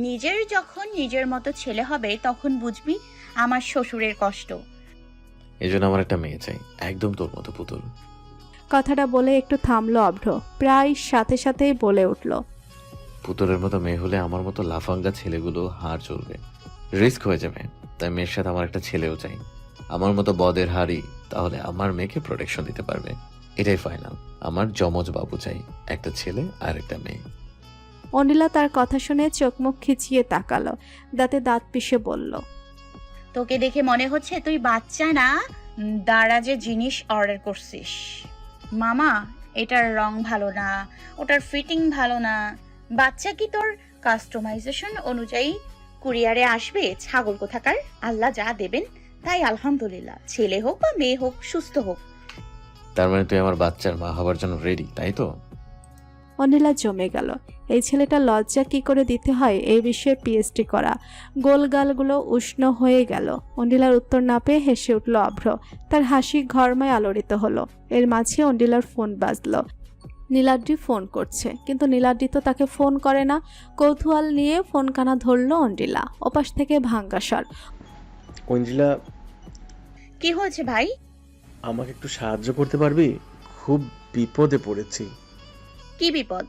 নিজের যখন নিজের মতো ছেলে হবে তখন বুঝবি আমার শ্বশুরের কষ্ট। এজন্য আমার একটা মেয়ে চাই, একদম তোর মতো পুতুল। কথাটা বলে একটু থামলো অভ্র। প্রায় সাথে সাথেই বলে উঠল, পুতুলের মতো মেয়ে হলে আমার মতো লাফাঙ্গা ছেলেগুলো হার চলবে, রিস্ক হয়ে যাবে। তাই মেয়ের সাথে আমার একটা ছেলেও চাই, আমার মতো বদের হারি। তাহলে আমার মেয়েকে প্রোটেকশন দিতে পারবে। এটাই ফাইনাল। আমার যমজ বাবু চাই, একটা ছেলে আর একটা মেয়ে। অনিলা তার কথা শুনে চোখ মুখ খিচিয়ে তাকালো, দাঁতে দাঁত পিষে বলল, তোকে দেখে মনে হচ্ছে তুই বাচ্চা না দারাজে জিনিস অর্ডার করছিস। মামা, এটার রং ভালো না, ওটার ফিটিং ভালো না। বাচ্চা কি তোর কাস্টমাইজেশন অনুযায়ী কুরিয়ারে আসবে? ছাগল কোথাকার। আল্লাহ যা দেবেন তাই আলহামদুলিল্লাহ। ছেলে হোক বা মেয়ে হোক, সুস্থ হোক। তার মানে তুই আমার বাচ্চার মা হবার জন্য রেডি, তাই তো? অনিলা জমে গেল। এই ছেলেটা লজ্জা কি করে দিতে হয় এই বিষয়ে পিএইচডি করা। গোলগালগুলো উষ্ণ হয়ে গেল। অনিলার উত্তর না পেয়ে হেসে উঠল অভ্র। তার হাসি ঘরময় আলোড়িত হলো। এর মাঝে অনিলার ফোন বাজলো। নীলাদ্রি ফোন করছে, কিন্তু নীলাদ্রি তো তাকে ফোন করে না। কৌতূহল নিয়ে ফোন কানা ধরলো অন্ডিলা। ওপাশ থেকে ভাঙ্গা স্বর। ঐন্দ্রিলা, কি হয়েছে ভাই? আমাকে একটু সাহায্য করতে পারবি? খুব বিপদে পড়েছি। কি বিপদ?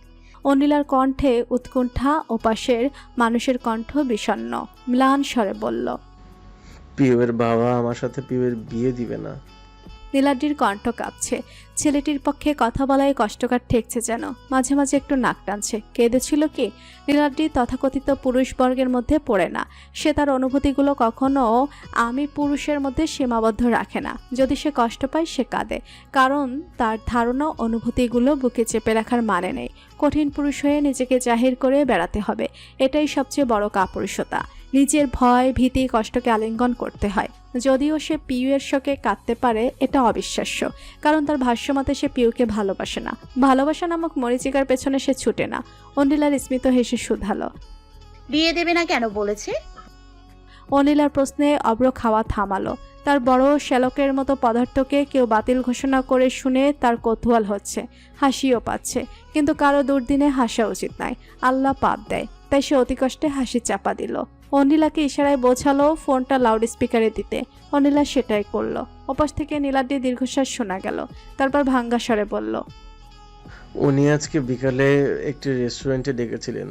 অন্ডিলার কণ্ঠে উৎকণ্ঠা, ওপাশের মানুষের কণ্ঠ বিষণ্ণ। ম্লান স্বরে বলল, পিউয়ের বাবা আমার সাথে পিউয়ের বিয়ে দিবে না। নীলাদ্রির কণ্ঠ কাঁপছে। ছেলেটির পক্ষে কথা বলাই কষ্টকর ঠেকছে যেন। মাঝে মাঝে একটু নাক টানছে। কেঁদেছিল কি? নীলাদ্রি তথাকথিত পুরুষ বর্গের মধ্যে পড়ে না। সে তার অনুভূতিগুলো কখনো আমি পুরুষের মধ্যে সীমাবদ্ধ রাখে না। যদি সে কষ্ট পায় সে কাঁদে, কারণ তার ধারণা অনুভূতিগুলো বুকে চেপে রাখার মানে নেই। কঠিন পুরুষ হয়ে নিজেকে জাহির করে বেড়াতে হবে, এটাই সবচেয়ে বড় কাপুরুষতা। নিজের ভয়, ভীতি, কষ্টকে আলিঙ্গন করতে হয়। যদিও সে পিউয়ের শোকে কাঁদতে পারে, এটা অবিশ্বাস্য, কারণ তার ভাষ্যমতে সে পিউকে ভালোবাসে না। ভালোবাসা নামক মরিচিকার পেছনে সে ছুটে না। অনিলার স্মিত হেসে শুধালো, বিয়ে দেবে না কেন বলেছে? অনিলার প্রশ্নে অব্র খাওয়া থামালো। তার বড় শ্যালকের মতো পদার্থকে কেউ বাতিল ঘোষণা করে শুনে তার কৌতূহল হচ্ছে, হাসিও পাচ্ছে। কিন্তু কারো দুর্দিনে হাসা উচিত নয়, আল্লাহ পাপ দেয়। তাই সে অতি কষ্টে হাসি চাপা দিল। অনিলাকে ইশারায় বোঝালো ফোনটা লাউড স্পিকারে দিতে। অনিলা সেটাই করলো। ওপাশ থেকে নীলাদ্রির দীর্ঘশ্বাস শোনা গেল। তারপর ভাঙ্গা স্বরে বলল, উনি আজকে বিকালে একটি রেস্টুরেন্টে ডেকেছিলেন।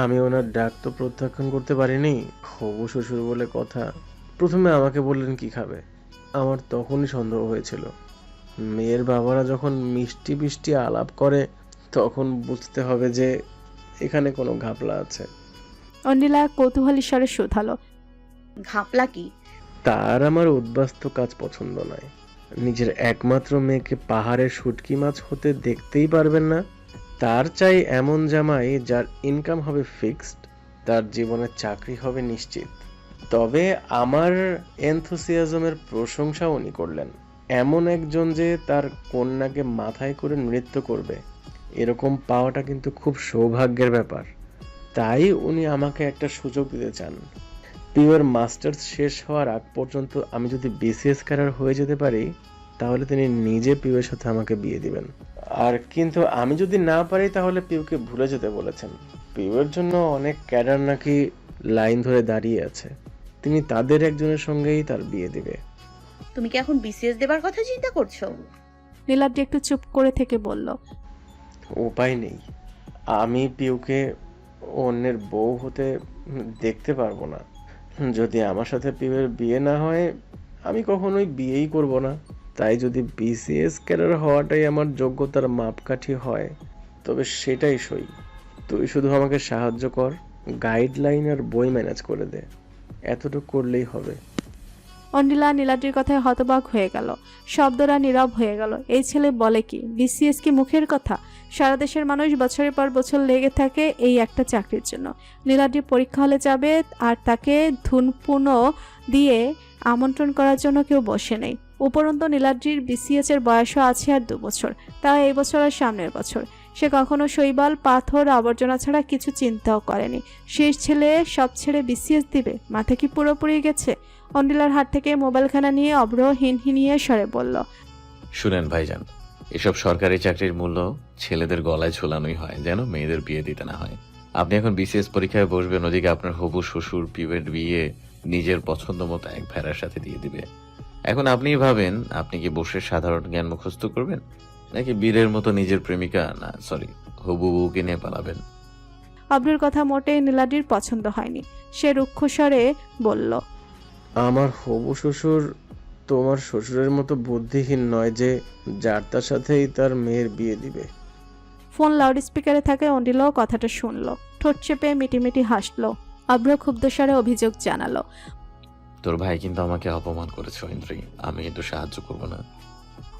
আমি ওনার ডাক তো প্রত্যাখ্যান করতে পারিনি। হবু শ্বশুর বলে কথা। প্রথমে আমাকে বললেন কি খাবে। আমার তখনই সন্দেহ হয়েছিল। মেয়ের বাবারা যখন মিষ্টি মিষ্টি আলাপ করে তখন বুঝতে হবে যে এখানে কোনো ঘাপলা আছে। অনিলা কৌতূহলী স্বরে শুধালো, ঘাপলা কি? তার আমার উদ্বাস্ত কাজ পছন্দ নয়। নিজের একমাত্র মেয়েকে পাহাড়ের শুটকি মাছ হতে দেখতেই পারবেন না। তার চাই এমন জামাই যার ইনকাম হবে ফিক্সড, তার জীবনে চাকরি হবে নিশ্চিত। তবে আমার এনথুসিয়াজমের প্রশংসা উনি করলেন। এমন একজন যে তার কন্যাকে মাথায় করে নৃত্য করবে, এরকম পাওয়াটা কিন্তু খুব সৌভাগ্যের ব্যাপার। তাই উনি আমাকে একটা সুযোগ দিতে চান। পিওর মাস্টার্স শেষ হওয়ার আগ পর্যন্ত আমি যদি বিসিএস ক্যাডার হয়ে যেতে পারি, তাহলে তিনি নিজে পিওর সাথে আমাকে বিয়ে দিবেন। আর কিন্তু আমি যদি না পারি তাহলে পিওকে ভুলে যেতে বলেছেন। পিওর জন্য অনেক ক্যাডার নাকি লাইন ধরে দাঁড়িয়ে আছে। তিনি তাদের একজনের সঙ্গেই তার বিয়ে দিবে। তুমি কি এখন বিসিএস দেবার কথা চিন্তা করছো? নীলাদ্রি একটু চুপ করে থেকে বলল, উপায় নেই। আমি পিওকে অন্যের বউ হতে দেখতে পারবো না। যদি আমার সাথে পিওর বিয়ে না হয়, আমি কখনোই বিয়েই করব না। তাই যদি বিসিএস ক্যাডার হওয়াটাই আমার যোগ্যতার মাপকাঠি হয়, তবে সেটাই সই। তুই শুধু আমাকে সাহায্য কর, গাইডলাইন আর বই ম্যানেজ করে দে, এতটুকু করলেই হবে। অনিলা নীলাদ্রির কথায় হতবাক হয়ে গেল। শব্দরা নীরব হয়ে গেল। এই ছেলে বলে কি? বিসিএস কি মুখের কথা? সারা দেশের মানুষ বছরের পর বছর লেগে থাকে এই একটা চাকরির জন্য। নীলাদ্রি পরীক্ষা হলে যাবে, আর তাকে ধুনপুন দিয়ে আমন্ত্রণ করার জন্য কেউ বসে নেই। উপরন্তু নীলাদ্রির বিসিএস এর বয়সও আছে আর 2 বছর, তাও এই বছর আর সামনের বছর। সে কখনো শৈবাল, পাথর, আবর্জনা ছাড়া কিছু চিন্তাও করেনি। শেষ ছেলে সব ছেড়ে বিসিএস দিবে? মাথা কি পুরোপুরি গেছে? অনিলার হাত থেকে মোবাইলখানা নিয়ে অব্র হিনহিনিয়ে স্বরে বলল, শুনেন ভাইজান, এসব সরকারি চাকরির মূল্য ছেলেদের গলায় ঝোলানোই হয়, যেন মেয়েদের বিয়ে দিতে না হয়। আপনি এখন বিসিএস পরীক্ষায় বসবেন, ওদিকে আপনার হবু শ্বশুর পিউয়ের বিয়ে নিজের পছন্দ মতো এক ভেড়ার সাথে দিয়ে দিবে। এখন আপনিই ভাবেন, আপনি কি বসে সাধারণ জ্ঞান মুখস্থ করবেন, নাকি বীরের মতো নিজের প্রেমিকা হবু বউকে নিয়ে পালাবেন? অব্রের কথা মোটেই নীলাদ্রির পছন্দ হয়নি। সে রুক্ষ স্বরে বলল, আমার হবু শ্বশুর তোমার শ্বশুরের মতো বুদ্ধিহীন নয় যে যার তার সাথেই তার মেয়ের বিয়ে দিবে। ফোন লাউড স্পিকারে থাকে। অনিলাও কথাটা শুনলো, ঠোঁট চেপে মিটিমিটি হাসলো। অব্র ক্ষুব্ধ স্বরে অভিযোগ জানালো, তোর ভাই কিন্তু আমাকে অপমান করেছে ঐন্দ্রি, আমি কিন্তু সাহায্য করব না।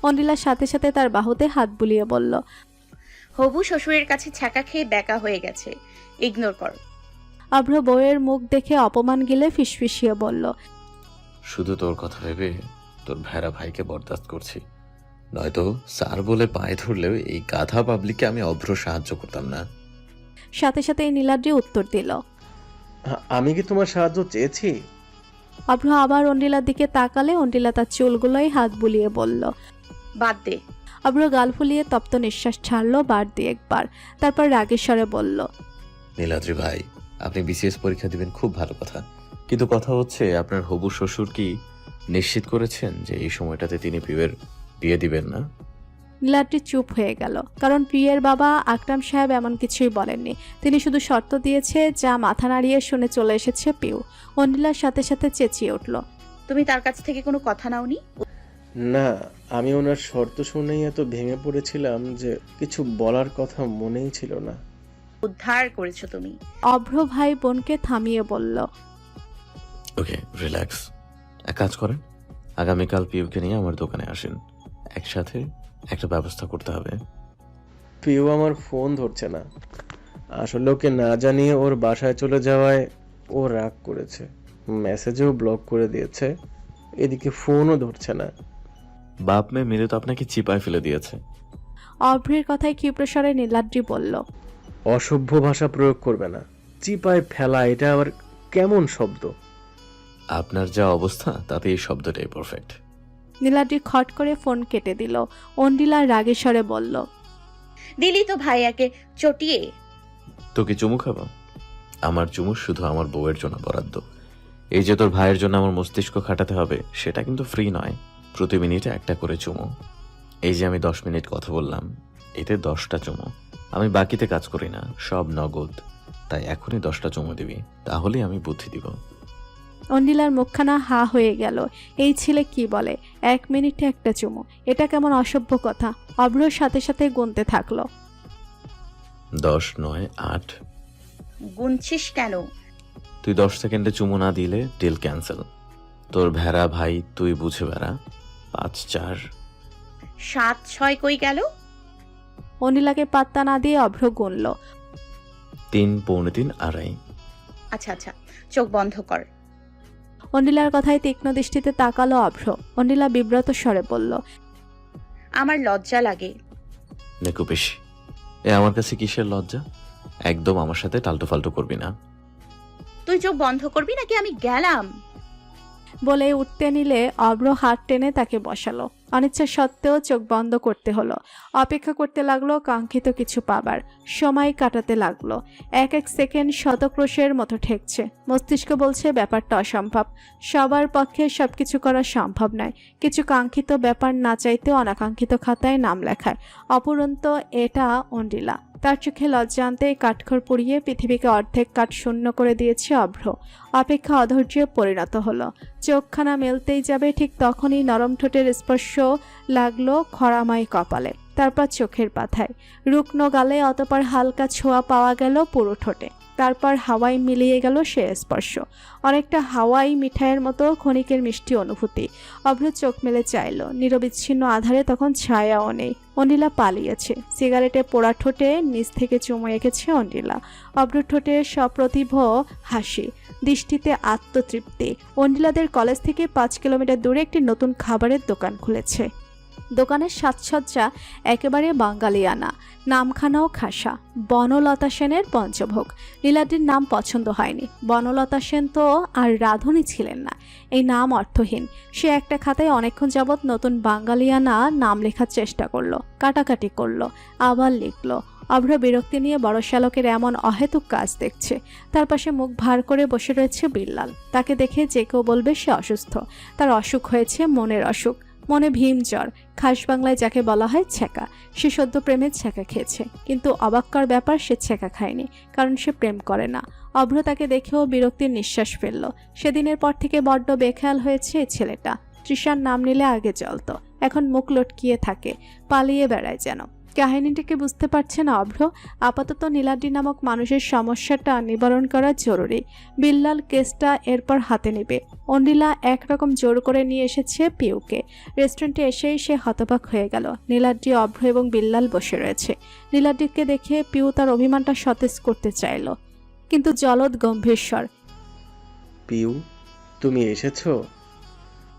অনিলার সাথে সাথে তার বাহুতে হাত বুলিয়ে বলল, হবু শ্বশুরের কাছে ছ্যাঁকা খেয়ে ব্যাকা হয়ে গেছে, ইগনোর কর। অভ্র বউয়ের মুখ দেখে অপমান গিলে ফিসফিসিয়ে বলল, শুধু তোর কথা ভেবে তোর ভেড়া ভাইকে বরদাস্ত করছি, নয়তো স্যার বলে পায়ে ধরলেও এই গাধা পাবলিককে আমি অভ্র সাহায্য করতাম না। সাথে সাথে নীলাদ্রি উত্তর দিল, আমি কি তোমার সাহায্য চেয়েছি? অভ্র আবার অন্ডিলার দিকে তাকালে অন্ডিলা তার চুলগুলোই হাত বুলিয়ে বলল, বাদ দে। অভ্র গাল ফুলিয়ে তপ্ত নিঃশ্বাস ছাড়লো বার দিয়ে একবার, তারপর রাগের স্বরে বলল, নীলাদ্রি ভাই, আপনি বিসিএস পরীক্ষা দিবেন খুব ভালো কথা, কিন্তু কথা হচ্ছে আপনার হবু শ্বশুর কি নিশ্চিত করেছেন যে এই সময়টাতে তিনি পিউয়ের বিয়ে দিবেন না? নীলাদ্রি চুপ হয়ে গেল, কারণ প্রিয়ের বাবা আকরাম সাহেব এমন কিছুই বলেননি। তিনি শুধু শর্ত দিয়েছে, যা মাথা নাড়িয়ে শুনে চলে এসেছে পিউ। অনিলার সাথে সাথে চেঁচিয়ে উঠল, তুমি তার কাছ থেকে কোনো কথা নাওনি? না, আমি ওনার শর্ত শুনেই এত ভেঙে পড়েছিলাম যে কিছু বলার কথা মনেই ছিল না। উদ্ধার করেছো তুমি। অভ্র ভাই বোনকে থামিয়ে বলল, ওকে, রিল্যাক্স। এক কাজ করেন, আগামীকাল পিউকে নিয়ে আমার দোকানে আসেন, একসাথে একটা ব্যবস্থা করতে হবে। পিউ আমার ফোন ধরছে না। আসলে ওকে না জানিয়ে ওর বাসায় চলে যাওয়ায় ও রাগ করেছে, মেসেজেও ব্লক করে দিয়েছে, এদিকে ফোনও ধরছে না। বাপ মেয়ে মিলে তো আপনাকে চিপায় ফেলে দিয়েছে। অভ্রের কথায় ক্ষিপ্রস্বরে নীলাদ্রি বলল, অসভ্য ভাষা প্রয়োগ করবে না। চিপায় ফেলা এটা আবার কেমন শব্দ? আপনার যা অবস্থা তাতে এই শব্দটাই পারফেক্ট। নীলাদ্রি খট করে ফোন কেটে দিল। অন্ডিলা রাগের স্বরে বলল, দিলি তো ভাইয়াকে চটিয়ে। তোকে চুমু খাবো? আমার চুমু শুধু আমার বউয়ের জন্য বরাদ্দ। এই যে তোর ভাইয়ের জন্য আমার মস্তিষ্ক খাটাতে হবে, সেটা কিন্তু ফ্রি নয়। প্রতি মিনিটে একটা করে চুমু। এই যে আমি 10 মিনিট কথা বললাম, এতে 10টা চুমু। আমি বাকিতে কাজ করি না, সব নগদ। তাই এখনই 10টা চুমু দিবি, তাহলেই আমি বুদ্ধি দিব। অন্ডিলার মুখখানা হা হয়ে গেল। এই ছেলে কি বলে, 1 মিনিটে একটা চুমু? এটা কেমন অসভ্য কথা। অভ্রর সাথে সাথে গুনতে থাকলো। 10, 9, 8। গুনছিস কেন? তুই 10 সেকেন্ডে চুমু না দিলে ডিল ক্যান্সেল। তোর ভেড়া ভাই, তুই বুঝে বেড়া। 5, 4। 7, 6 কই গেল? অনিলাকে পাত্তা না দিয়ে অভ্র গুনল। 3, 3.25, 2.5। আচ্ছা আচ্ছা, চোখ বন্ধ কর। অনিলার কথায় তীক্ষ্ণ দৃষ্টিতে তাকালো অভ্র। অনিলা বিব্রত স্বরে বলল, আমার লজ্জা লাগে। নেকু বেশি। আমার কাছে কিসের লজ্জা? একদম আমার সাথে টালটু ফালটু করবি না। তুই চোখ বন্ধ করবি নাকি আমি গেলাম? বলে উঠতে নিলে অভ্র হাত টেনে তাকে বসালো। অনিচ্ছা সত্ত্বেও চোখ বন্ধ করতে হলো। অপেক্ষা করতে লাগলো কাঙ্ক্ষিত কিছু পাবার। সময় কাটাতে লাগলো। এক এক সেকেন্ড শতক্রোশের মতো ঠেকছে। মস্তিষ্ক বলছে ব্যাপারটা অসম্ভব। সবার পক্ষে সবকিছু করা সম্ভব নয়। কিছু কাঙ্ক্ষিত ব্যাপার না চাইতেও অনাকাঙ্ক্ষিত খাতায় নাম লেখায়। অপরন্ত এটা অন্ডিলা। তার চোখে লজ্জা আনতে কাঠখড় পুড়িয়ে পৃথিবীকে অর্ধেক কাঠ শূন্য করে দিয়েছে অভ্র। অপেক্ষা অধৈর্যে পরিণত হলো। চোখখানা মেলতেই যাবে, ঠিক তখনই নরম ঠোঁটের স্পর্শ লাগলো খরামাই কপালে, তারপর চোখের পাথায়, রুগ্ন গালে, অতপর হালকা ছোঁয়া পাওয়া গেল পুরো ঠোঁটে। তারপর হাওয়ায় মিলিয়ে গেল সে স্পর্শ, অনেকটা হাওয়াই মিঠাইয়ের মতো ক্ষণিকের মিষ্টি অনুভূতি। অভ্র চোখ মেলে চাইল। নিরবিচ্ছিন্ন আধারে তখন ছায়াও নেই। অনিলা পালিয়েছে। সিগারেটে পোড়া ঠোঁটে নিচ থেকে চুমু এঁকেছে অনিলা। অভ্র ঠোঁটে সপ্রতিভ হাসি, দৃষ্টিতে আত্মতৃপ্তি। অনিলাদের কলেজ থেকে 5 কিলোমিটার দূরে একটি নতুন খাবারের দোকান খুলেছে। দোকানের সাজসজ্জা একেবারে বাঙালিয়ানা, নামখানাও খাসা। বনলতা সেনের পঞ্চভোগ। নীলাদ্রির নাম পছন্দ হয়নি। বনলতা সেন তো আর রাঁধুনি ছিলেন না। এই নাম অর্থহীন। সে একটা খাতায় অনেকক্ষণ যাবৎ নতুন বাঙালিয়ানা নাম লেখার চেষ্টা করলো, কাটাকাটি করলো, আবার লিখলো। অভ্র বিরক্তি নিয়ে বড় শ্যালকের এমন অহেতুক কাজ দেখছে। তার পাশে মুখ ভার করে বসে রয়েছে বিল্লাল। তাকে দেখে যে কেউ বলবে সে অসুস্থ। তার অসুখ হয়েছে মনের অসুখ। মনে ভীম জ্বর, খাস বাংলায় যাকে বলা হয় ছ্যাঁকা। সে সদ্য প্রেমের ছ্যাঁকা খেয়েছে, কিন্তু অবাক্কর ব্যাপার, সে ছ্যাঁকা খায়নি, কারণ সে প্রেম করে না। অভ্র তাকে দেখেও বিরক্তির নিঃশ্বাস ফেলল। সেদিনের পর থেকে বড্ড বেখেয়াল হয়েছে এই ছেলেটা। তৃষার নাম নিলে আগে জ্বলতো, এখন মুখ লটকিয়ে থাকে, পালিয়ে বেড়ায় যেন। কাহিনীটিকে বুঝতে পারছে না অভ্র। আপাতত নীলাদ্রি নামক মানুষের সমস্যাটা নিবারণ করা জরুরি। বিল্লাল কেসটা এরপর হাতে নেবে। অনিলা একরকম জোর করে নিয়ে এসেছে পিউকে। রেস্টুরেন্টে এসেই সে হতবাক হয়ে গেল। নীলাদ্রি, অভ্র এবং বিল্লাল বসে রয়েছে। নীলাদ্রিকে দেখে পিউ তার অভিমানটা সতেজ করতে চাইল, কিন্তু জলদ গম্ভীর স্বর, পিউ, তুমি এসেছো?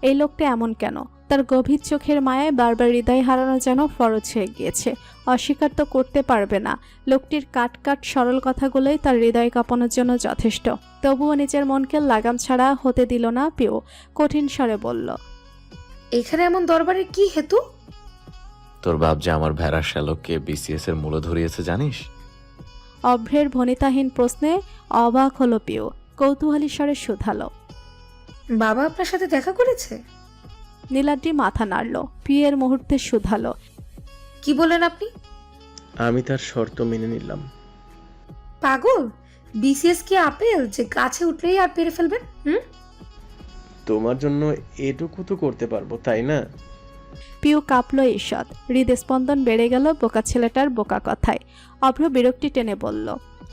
এই লোকটা এমন কেন? তার গভীর চোখের মায়ায় বারবার হৃদয় হারানো যেন ফরজ হয়ে গিয়েছে। অস্বীকার তো করতে পারবে না, লোকটির কাট কাট সরল কথাগুলোই তার হৃদয় কাঁপানোর জন্য যথেষ্ট। তবুও নিজের মনকে লাগাম ছাড়া হতে দিল না পিউ। কঠিন স্বরে বলল, এখানে এমন দরবারের কি হেতু? তোর বাপ যে আমার ভেড়া শ্যালককে বিসিএস এর মূল্য ধরিয়েছে জানিস? অভ্রের ভনিতাহীন প্রশ্নে অবাক হলো পিউ। কৌতূহলী স্বরে শুধালো। বাবা আপনার সাথে দেখা করেছে? নীলাদ্রি মাথা নাড়ল। পিউয়ের মুহূর্তে শুধালো। কি বলেন আপনি? আমি তার শর্ত মেনে নিলাম। পাগল, বিসিএস কি আপেল যে গাছে উঠলেই আর পেরে ফেলবেন? তোমার জন্য এটুকু তো করতে পারবো, তাই না? পিউ কাঁপল ঈষৎ। হৃদস্পন্দন বেড়ে গেল বোকা ছেলেটার বোকা কথায়। অভ্র বিরক্তি টেনে বলল।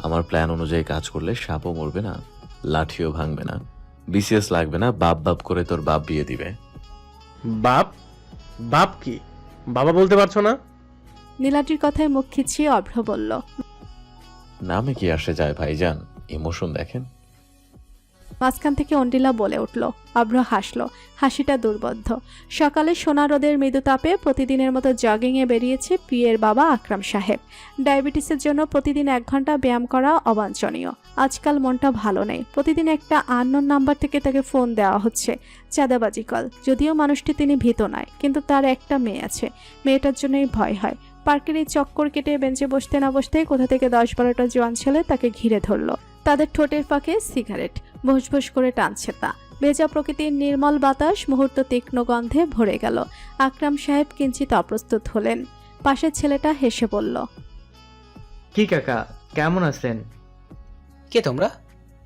আমার প্ল্যান অনুযায়ী কাজ করলে সাপও মরবে না, লাঠিও ভাঙবে না, বিসিএস লাগবে না, বাপ বাপ করে তোর বাপ বিয়ে দিবে। বাপ? বাপ কি? বাবা বলতে পারছো না? নীলাদ্রির কথায় মুখ খিচিয়ে অভ্র বলল। নামে কি আসে যায় ভাইজান, ইমোশন দেখেন। মাঝখান থেকে অন্ডিলা বলে উঠল। অভ্র হাসল, হাসিটা দুর্বোধ্য। সকালে সোনা রোদের মৃদু তাপে প্রতিদিনের মতো জগিংয়ে বেরিয়েছে পিয়ের বাবা আকরাম সাহেব। ডায়াবেটিসের জন্য প্রতিদিন 1 ঘন্টা ব্যায়াম করা অবাঞ্ছনীয়। আজকাল মনটা ভালো নেই। প্রতিদিন একটা আননোন নাম্বার থেকে তাকে ফোন দেওয়া হচ্ছে, চাঁদাবাজি কল। যদিও মানুষটি তিনি ভীত নয়, কিন্তু তার একটা মেয়ে আছে, মেয়েটার জন্যই ভয় হয়। পার্কের এই চক্কর কেটে বেঞ্চে বসতে না বসতেই কোথা থেকে 10-12টা জোয়ান ছেলে তাকে ঘিরে ধরল। তাদের ঠোঁটের ফাঁকে সিগারেট, ভোস করে টানছে তা। ভেজা প্রকৃতির নির্মল বাতাস মুহূর্ত তীক্ষ্ণ গন্ধে ভরে গেল। আকরাম সাহেব কিঞ্চিত অপ্রস্তুত হলেন। পাশের ছেলেটা হেসে বলল। কি কাকা, কেমন আছেন? কে তোমরা?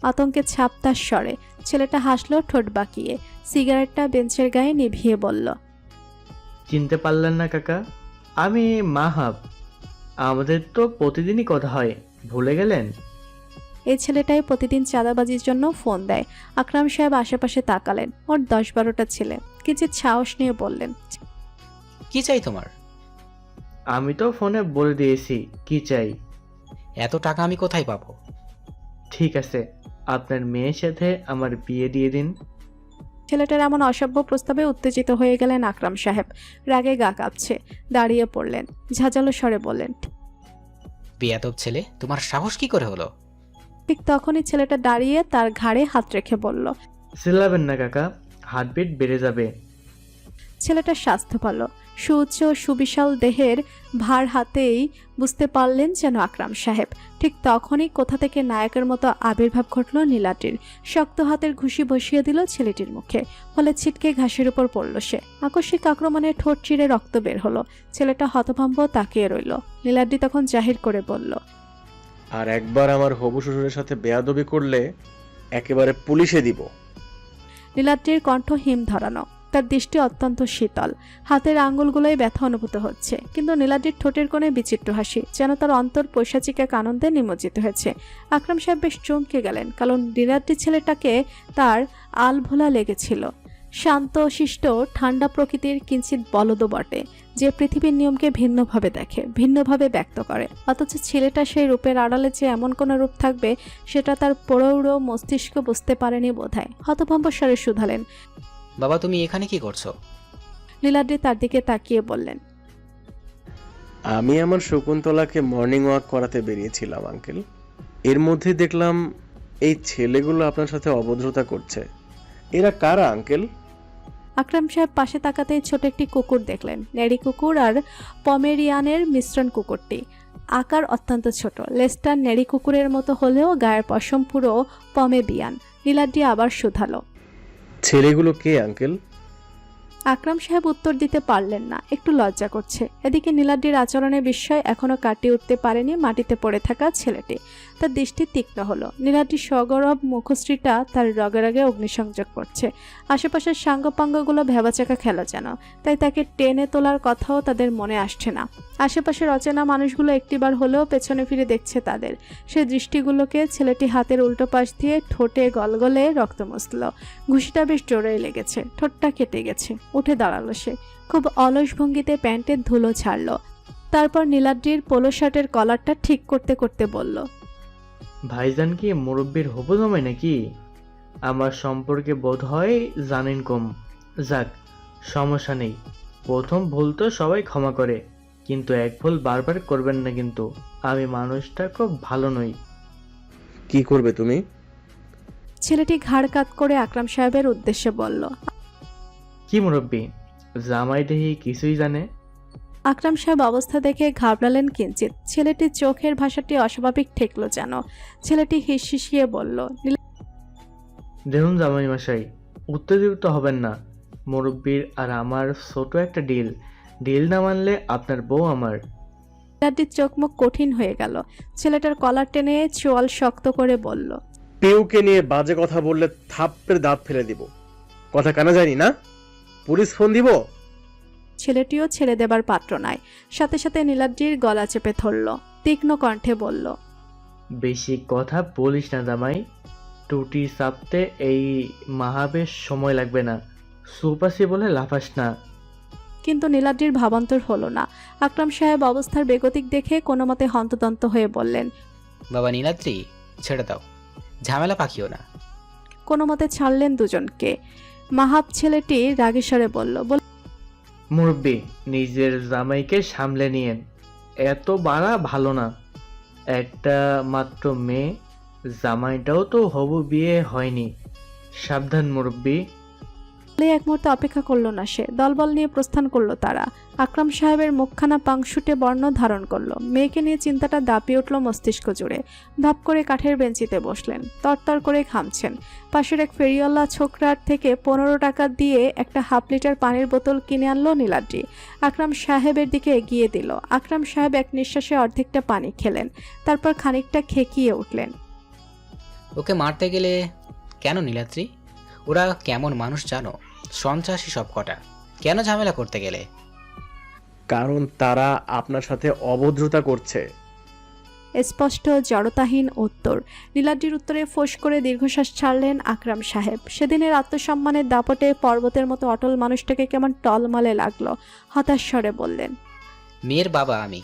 আতঙ্কে ছাপতার স্বরে ছেলেটা হাসলো ঠোঁট বাঁকিয়ে। সিগারেটটা বেঞ্চের গায়ে নিভিয়ে বলল। চিনতে পারলেন না কাকা? আমি মাহাব। আমাদের তো প্রতিদিনই কথা হয়, ভুলে গেলেন? এই ছেলেটাই প্রতিদিন চাঁদাবাজির জন্য ফোন দেয়। আকরাম সাহেব আশেপাশে তাকালেন। ওর 10-12টা ছেলে। কিঞ্চিত সাহস নিয়ে বললেন। কি চাই তোমার? আমি তো ফোনে বলে দিয়েছি কি চাই। এত টাকা আমি কোথায় পাবো? ঠিক আছে, আপনার মেয়ের সাথে আমার বিয়ে দিয়ে দিন। ছেলেটার এমন অসভ্য প্রস্তাবে উত্তেজিত হয়ে গেলেন আকরাম সাহেব। রাগে গা কাঁপছে। দাঁড়িয়ে পড়লেন, ঝাঁঝালো স্বরে বললেন। বেয়াদব ছেলে, তোমার সাহস কি করে হলো? ঠিক তখনই ছেলেটা দাঁড়িয়ে তার ঘাড়ে হাত রেখে বলল। চিল্লাবেন না কাকা, হার্টবিট বেড়ে যাবে। ছেলেটার স্বাস্থ্য ভালো, সুউচ্চ সুবিশাল দেহের ভার হাতেই বুঝতে পারলেন যেন আকরাম সাহেব। ঠিক তখনই কোথা থেকে নায়কের মতো আবির্ভাব ঘটল নীলাটির। শক্ত হাতের ঘুষি বসিয়ে দিল ছেলেটির মুখে, ফলে ছিটকে ঘাসের উপর পড়ল সে। আকস্মিক আক্রমণে ঠোঁট চিরে রক্ত বের হলো। ছেলেটা হতভম্ব তাকিয়ে রইল। নীলাদ্রি তখন জাহির করে বলল। আর একবার আমার হবু শ্বশুরের সাথে বেয়াদবি করলে একেবারে পুলিশে দিব। নীলাদ্রির কণ্ঠ হিম ধরানো, তার দৃষ্টি অত্যন্ত শীতল। হাতের আঙ্গুলগুলোই ব্যথা অনুভূত হচ্ছে, কিন্তু নীলাদ্রির ঠোঁটের কোণে বিচিত্র হাসি, যেন তার অন্তর পৈশাচিক এক আনন্দে নিমজ্জিত হয়েছে। আকরাম সাহেব বেশ চমকে গেলেন, কারণ নীলাদ্রির ছেলেটাকে তার আলভোলা লেগেছিল। শান্ত শিষ্ট ঠান্ডা প্রকৃতির, কিঞ্চিত বলদ বটে, যে পৃথিবীর নিয়মকে ভিন্নভাবে দেখে, ভিন্নভাবে ব্যক্ত করে। অথচ ছেলেটা সেই রূপের আড়ালে যে এমন কোনো রূপ থাকবে সেটা তার প্রৌঢ় মস্তিষ্ক বুঝতে পারেনি বোধহয়। হতভম্ব স্বরে শুধালেন। বাবা, তুমি এখানে কি করছো? নীলাদ্রি তার দিকে তাকিয়ে বললেন। আমি আমার শকুন্তলাকে মর্নিং ওয়াক করাতে বেরিয়েছিলাম আঙ্কেল। এর মধ্যে দেখলাম এই ছেলেগুলো আপনার সাথে অভদ্রতা করছে। এরা কারা আঙ্কেল? আকরাম সাহেব পাশে তাকাতেই ছোট একটি কুকুর দেখলেন। নেড়ি কুকুর আর পমেরিয়ানের মিশ্রণ কুকুরটি। আকার অত্যন্ত ছোট, লেজটা নেড়ি কুকুরের মতো হলেও গায়ের পশম পুরো পমেবিয়ান। নীলাদ্রি আবার শুধালো। ছেলেগুলো কে আঙ্কেল? আকরাম সাহেব উত্তর দিতে পারলেন না, একটু লজ্জা করছে। এদিকে নীলাদ্রির আচরণের বিস্ময় এখনো কাটিয়ে উঠতে পারেনি মাটিতে পড়ে থাকা ছেলেটি। তার দৃষ্টি তীক্ষ্ণ হলো। নীলাদ্রির সগৌরব মুখশ্রীটা তার রগে রগে অগ্নিসংযোগ করছে। আশেপাশের সাঙ্গপাঙ্গগুলো ভেবাচাকা খেলা যেন, তাই তাকে টেনে তোলার কথাও তাদের মনে আসছে না। আশেপাশের অচেনা মানুষগুলো একটিবার হলেও পেছনে ফিরে দেখছে তাদের। সে দৃষ্টিগুলোকে ছেলেটি হাতের উল্টো পাশ দিয়ে ঠোঁটে গলগলে রক্ত মুছল। ঘুষিটা বেশ জোরেই লেগেছে, ঠোঁটটা কেটে গেছে। উঠে দাঁড়ালো সে, খুব অলস ভঙ্গিতে প্যান্টের ধুলো ছাড়ল। তারপর নীলাদ্রির পোলো শার্টের কলারটা ঠিক করতে করতে বলল। ভাইজান কি মুরব্বীর হবু জমে নাকি? আমার সম্পর্কে বোধ হয় জানেন কম। যাক, সমস্যা নেই। প্রথম ভুল তো সবাই ক্ষমা করে, কিন্তু এক ভুল বারবার করবেন না। কিন্তু আমি মানুষটা খুব ভালো নই। কি করবে তুমি? ছেলেটি ঘাড় কাত করে আকরাম সাহেবের উদ্দেশ্যে বলল। কি মুরব্বী, জামাই দেহি কিছুই জানে? আকরাম সাহেব অবস্থা দেখে ঘাবড়ালেন কিঞ্চিত। ছেলেটির চোখের ভাষাটি অস্বাভাবিক ঠেকল যেন। ছেলেটি হিসিয়ে বলল, দেখুন জামাই মশাই, উত্তেজিত হবেন না। মুরব্বির আর আমার ছোট একটা ডিল না মানলে আপনার বউ আমার। নীলাদ্রির চোখ মুখ কঠিন হয়ে গেল। ছেলেটার কলার টেনে চোয়াল শক্ত করে বলল, পিউকে নিয়ে বাজে কথা বললে থাপ্পড়ে দাঁত ফেলে দিব। কথা কানা যায়নি না? পুলিশ ফোন দিব? ছেলেটিও ছেড়ে দেবার পাত্র নয়। সাথে সাথে নীলাদ্রির গলা চেপে ধরল, তীক্ষ্ণ কণ্ঠে বলল, বেশি কথা বলিস না জামাই। টুটি চাপতে এই মাহাবেশ সময় লাগবে না। সুপাসি বলে লাফাস না। কিন্তু নীলাদ্রির ভাবান্তর হলো না। আকরাম সাহেব অবস্থার বেগতিক দেখে কোনো মতে হন্তদন্ত হয়ে বললেন, বাবা নীলাদ্রি, ছেড়ে দাও, ঝামেলা পাকিও না। কোনো মতে ছাড়লেন দুজনকে। মাহাব ছেলেটি রাগেশ্বরে বলল, মুরব্বি, নিজের জামাইকে সামলে নিয়েন। এত বাড়া ভালো না। একটা মাত্র মেয়ে, জামাইটাও তো হবু বিয়ে হয়নি। সাবধান মুরব্বি। বলে এক মুহূর্তে অপেক্ষা করলো না সে। দলবল নিয়ে প্রস্থান করলো তারা। আকরাম সাহেবের মুখখানা পাংশুটে বর্ণ ধারণ করলো। মেয়েকে নিয়ে চিন্তাটা দাপিয়ে উঠল মস্তিষ্ক জুড়ে। ধপ করে কাঠের বেঞ্চিতে বসলেন। তরতর করে ঘামছেন। পাশের এক ফেরিওয়ালা ছোকরার থেকে 15 টাকা দিয়ে একটা হাফ লিটার পানির বোতল কিনে আনলো নীলাদ্রি। আকরাম সাহেবের দিকে এগিয়ে দিল। আকরাম সাহেব এক নিঃশ্বাসে অর্ধেকটা পানি খেলেন। তারপর খানিকটা খেকিয়ে উঠলেন। ওকে মারতে গেলে কেন নীলাদ্রি? ওরা কেমন মানুষ জানো? সন্ত্রাসী সব কটা। কেন ঝামেলা করতে গেলে? কারণ তারা আপনার সাথে অভদ্রতা করছে। স্পষ্ট জড়তাহীন উত্তর। নীলাদ্রির উত্তরে ফোঁস করে দীর্ঘশ্বাস ছাড়লেন আকরাম সাহেব। সেদিনের আত্মসম্মানের দাপটে পর্বতের মতো অটল মানুষটাকে কেমন টলমলে লাগলো। হতাশ স্বরে বললেন, মেয়ের বাবা আমি।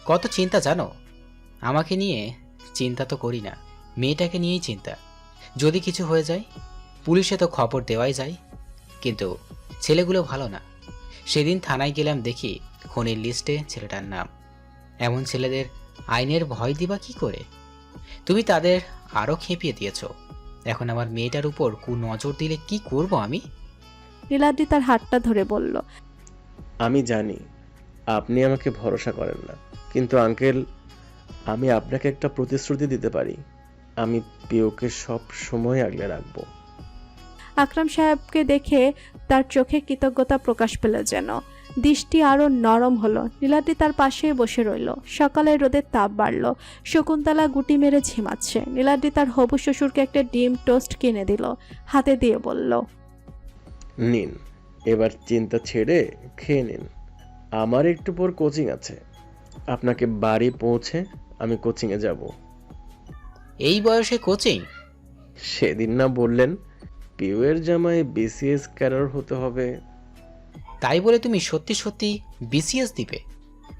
কত চিন্তা জানো আমাকে নিয়ে? চিন্তা তো করি না, মেয়েটাকে নিয়েই চিন্তা। যদি কিছু হয়ে যায় পুলিশে তো খবর দেওয়াই যায়। কিন্তু ছেলেগুলো ভালো না। সেদিন থানায় গেলাম, দেখি খুনির লিস্টে ছেলেটার নাম। এমন ছেলেদের আইনের ভয় দিবা কি করে? তুমি তাদের আরও খেপিয়ে দিয়েছ। এখন আমার মেয়েটার উপর নজর দিলে কি করব আমি? নীলাদ্রি তার হাতটা ধরে বলল, আমি জানি আপনি আমাকে ভরসা করেন না, কিন্তু আঙ্কেল, আমি আপনাকে একটা প্রতিশ্রুতি দিতে পারি। আমি পিওকে সব সময় আগলে রাখবো। আকরাম সাহেবকে দেখে তার চোখে কৃতজ্ঞতা প্রকাশ পেল যেন। দৃষ্টি আরো নরম হলো। নীলাদ্রি তার পাশে বসে রইল। সকালের রোদের তাপ বাড়ল। শকুন্তলা গুটি মেরে ঝিমাচ্ছে। নীলাদ্রি তার হবু শ্বশুরকে একটা ডিম টোস্ট কিনে দিল। হাতে দিয়ে বলল, নিন, এবার চিন্তা ছেড়ে খেয়ে নিন। আমার একটু পর কোচিং আছে। আপনাকে বাড়ি পৌঁছে আমি কোচিংয়ে যাব। এই বয়সে কোচিং? সেদিন না বললেন পিওয়ের জামাই বিসিএস ক্যাডার হতে হবে? তাই বলে তুমি সত্যি সত্যি বিসিএস দিবে?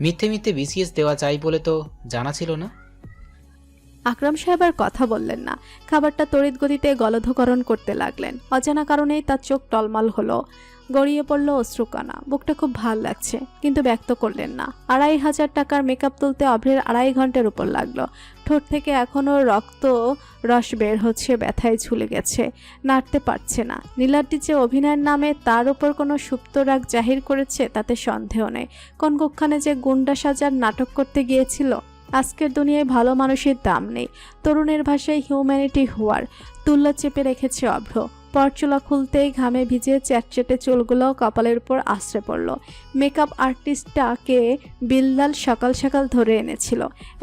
মিথ্যে মিথ্যে বিসিএস দেওয়া যায় বলে তো জানা ছিল না। আকরাম সাহেব আর কথা বললেন না। খাবারটা তড়িৎ গতিতে গলধকরণ করতে লাগলেন। অজানা কারণেই তার চোখ টলমল হলো। গড়িয়ে পড়ল অশ্রুকণা। বুকটা খুব ভাল লাগছে, কিন্তু ব্যক্ত করলেন না। 2500 টাকার মেকআপ তুলতে অভ্রের 2.5 ঘন্টার উপর লাগলো। ঠোঁট থেকে এখনো রক্ত রস বের হচ্ছে, ব্যথায় ঝুলে গেছে, নাড়তে পারছে না। নীলাদ্রি যে অভিনয়ের নামে তার উপর কোনো সুপ্ত রাগ জাহির করেছে তাতে সন্দেহ নেই। কোন কুক্ষণে যে গুন্ডা সাজার নাটক করতে গিয়েছিল। আজকের দুনিয়ায় ভালো মানুষের দাম নেই। তরুণের ভাষায় হিউম্যানিটি হওয়ার তুল্য চেপে রেখেছে অভ্র। পরচুলা খুলতেই ঘামে ভিজে চ্যাটচেটে চুলগুলো কপালের উপর আশ্রে পড়ল। মেকআপ আর্টিস্টটাকে বিল্লাল সকাল সকাল ধরে এনেছিল।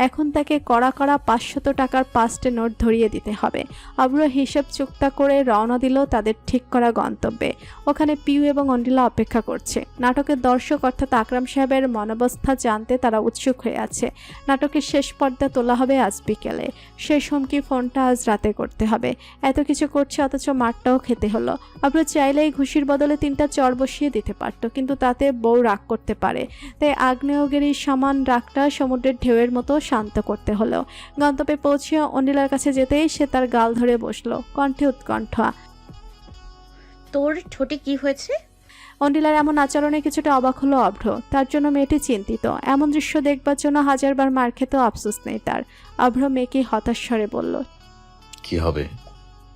এখন তাকে কড়া কড়া 500 টাকার 5টে নোট ধরিয়ে দিতে হবে। অভ্র হিসেব চুক্তা করে রওনা দিল তাদের ঠিক করা গন্তব্যে। ওখানে পিউ এবং অন্ডিলা অপেক্ষা করছে। নাটকের দর্শক অর্থাৎ আকরাম সাহেবের মনোবস্থা জানতে তারা উৎসুক হয়ে আছে। নাটকের শেষ পর্দা তোলা হবে আজ বিকেলে। শেষ হুমকি ফোনটা আজ রাতে করতে হবে। এত কিছু করছে অথচ মারটাও খেতে হলো। অভ্র চাইলেই ঘুষির বদলে 3টা চর বসিয়ে দিতে পারত, কিন্তু তাতে বউ রাগ করতে পারে। তাই আগ্নেয়গিরির সমান রাগটা সমুদ্রের ঢেউয়ের মতো শান্ত করতে হলো। গন্তব্যে পৌঁছে অনিলার কাছে যেতেই সে তার গাল ধরে বসলো, কণ্ঠে উৎকণ্ঠা। তোর ঠোঁটে কি হয়েছে? অন্ডিলার এমন আচরণে কিছুটা অবাক হলো অভ্র। তার জন্য মেয়েটি চিন্তিত। এমন দৃশ্য দেখবার জন্য 1000বার মার খেতেও আফসোস নেই তার। অভ্র মেয়েকে হতাশ স্বরে বলল, কি হবে?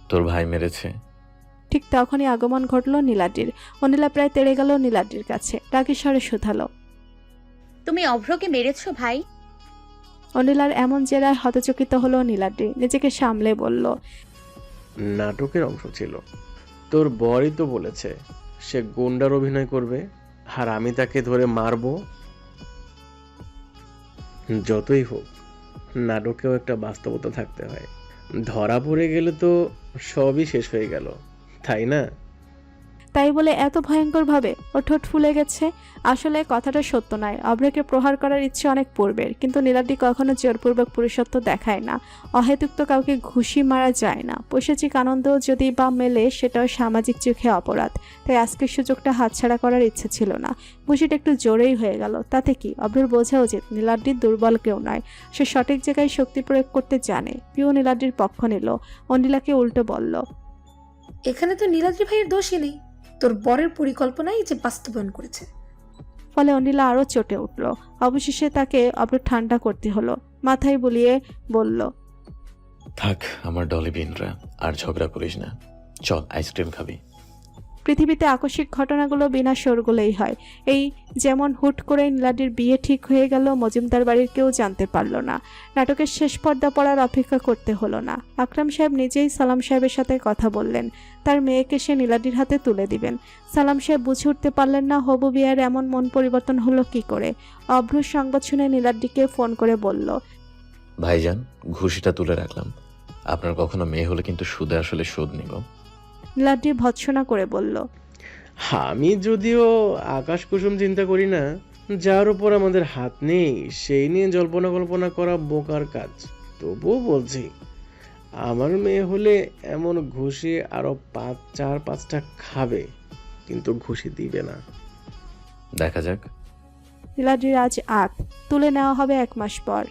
তোর ভাই মেরেছে। ঠিক তখনই আগমন ঘটল নীলাদ্রির। অনিলা প্রায় তেড়ে গেল নীলাদ্রির কাছে। রাগী স্বরে শুধালো, তুমি অভ্রকে মেরেছো ভাই? অনিলার এমন জেরায় হতচকিত হলো নীলাদ্রি, নিজেকে সামলে বলল, নাটকের অংশ ছিল। তোর বরই তো বলেছে সে গুন্ডার অভিনয় করবে, আর আমি তাকে ধরে মারবো। যতই হোক, নাটকেও একটা বাস্তবতা থাকতে হয়। ধরা পড়ে গেলে তো সবই শেষ হয়ে গেল, তাই না? তাই বলে এত ভয়ঙ্কর ভাবে ওর ঠোঁট ফুলে গেছে। আসলে কথাটা সত্য নয়, অভ্রকে প্রহার করার ইচ্ছে অনেক পূর্বের, কিন্তু নীলাদ্রি কখনো জোরপূর্বক পুরুষত্ব দেখায় না। অহেতুক তো কাউকে ঘুষি মারা যায় না। পৈশাচিক আনন্দ যদি বা মেলে, সেটাও সামাজিক চোখে অপরাধ। তাই আজকের সুযোগটা হাতছাড়া করার ইচ্ছে ছিল না। ঘুষিটা একটু জোরেই হয়ে গেল, তাতে কি? অভ্রের বোঝা উচিত নীলাদ্রি দুর্বল কেউ নয়, সে সঠিক জায়গায় শক্তি প্রয়োগ করতে জানে। পিউ নীলাদ্রির পক্ষ নিল, অনিলাকে উল্টো বলল, এখানে তো নীলাদ্রি ভাইয়ের দোষই নেই, তোর বরের পরিকল্পনাই যে বাস্তবায়ন করেছে। ফলে অনিলা আরো চটে উঠল। অবশেষে তাকে অভ্র ঠান্ডা করতে হলো, মাথায় বুলিয়ে বলল, থাক আমার ডলি বিনরা, আর ঝগড়া করিস না, চল আইসক্রিম খাবি। পৃথিবীতে আকস্মিক ঘটনাগুলো বিনা শোরগোলেই হয়। এই যেমন হুট করে নীলাদ্রির বিয়ে ঠিক হয়ে গেল, মজুমদার বাড়ির কেউ জানতে পারল না। নাটকের শেষ পর্দা পড়ার অপেক্ষা করতে হলো না। আকরাম সাহেব নিজেই সালাম সাহেবের সাথে কথা বললেন, তার মেয়েকে সে নীলাদ্রির হাতে তুলে দিবেন। সালাম সাহেব বুঝে উঠতে পারলেন না হবু বিয়ের এমন মন পরিবর্তন হলো কি করে। অভ্রর সংবাদ শুনে নীলাদ্রিকে ফোন করে বলল, ভাইজান, ঘুষিটা তুলে রাখলাম, আপনার কখনো মেয়ে হলে কিন্তু সুদে আসলে শোধ নিব। নীলাদ্রি ভৎসনা করে বলল, আমি যদিও আকাশ কুসুম চিন্তা করি না, যার উপর আমাদের হাত নেই সেই নিয়ে জল্পনা কল্পনা করা বোকার কাজ। তবুও বলছি, আমার মেয়ে হলে এমন ঘুষি আরো 4-5টা খাবে, কিন্তু ঘুষি দিবে না। দেখা যাক। নীলাদ্রির আজ আগ তুলে নেওয়া হবে 1 মাস পর।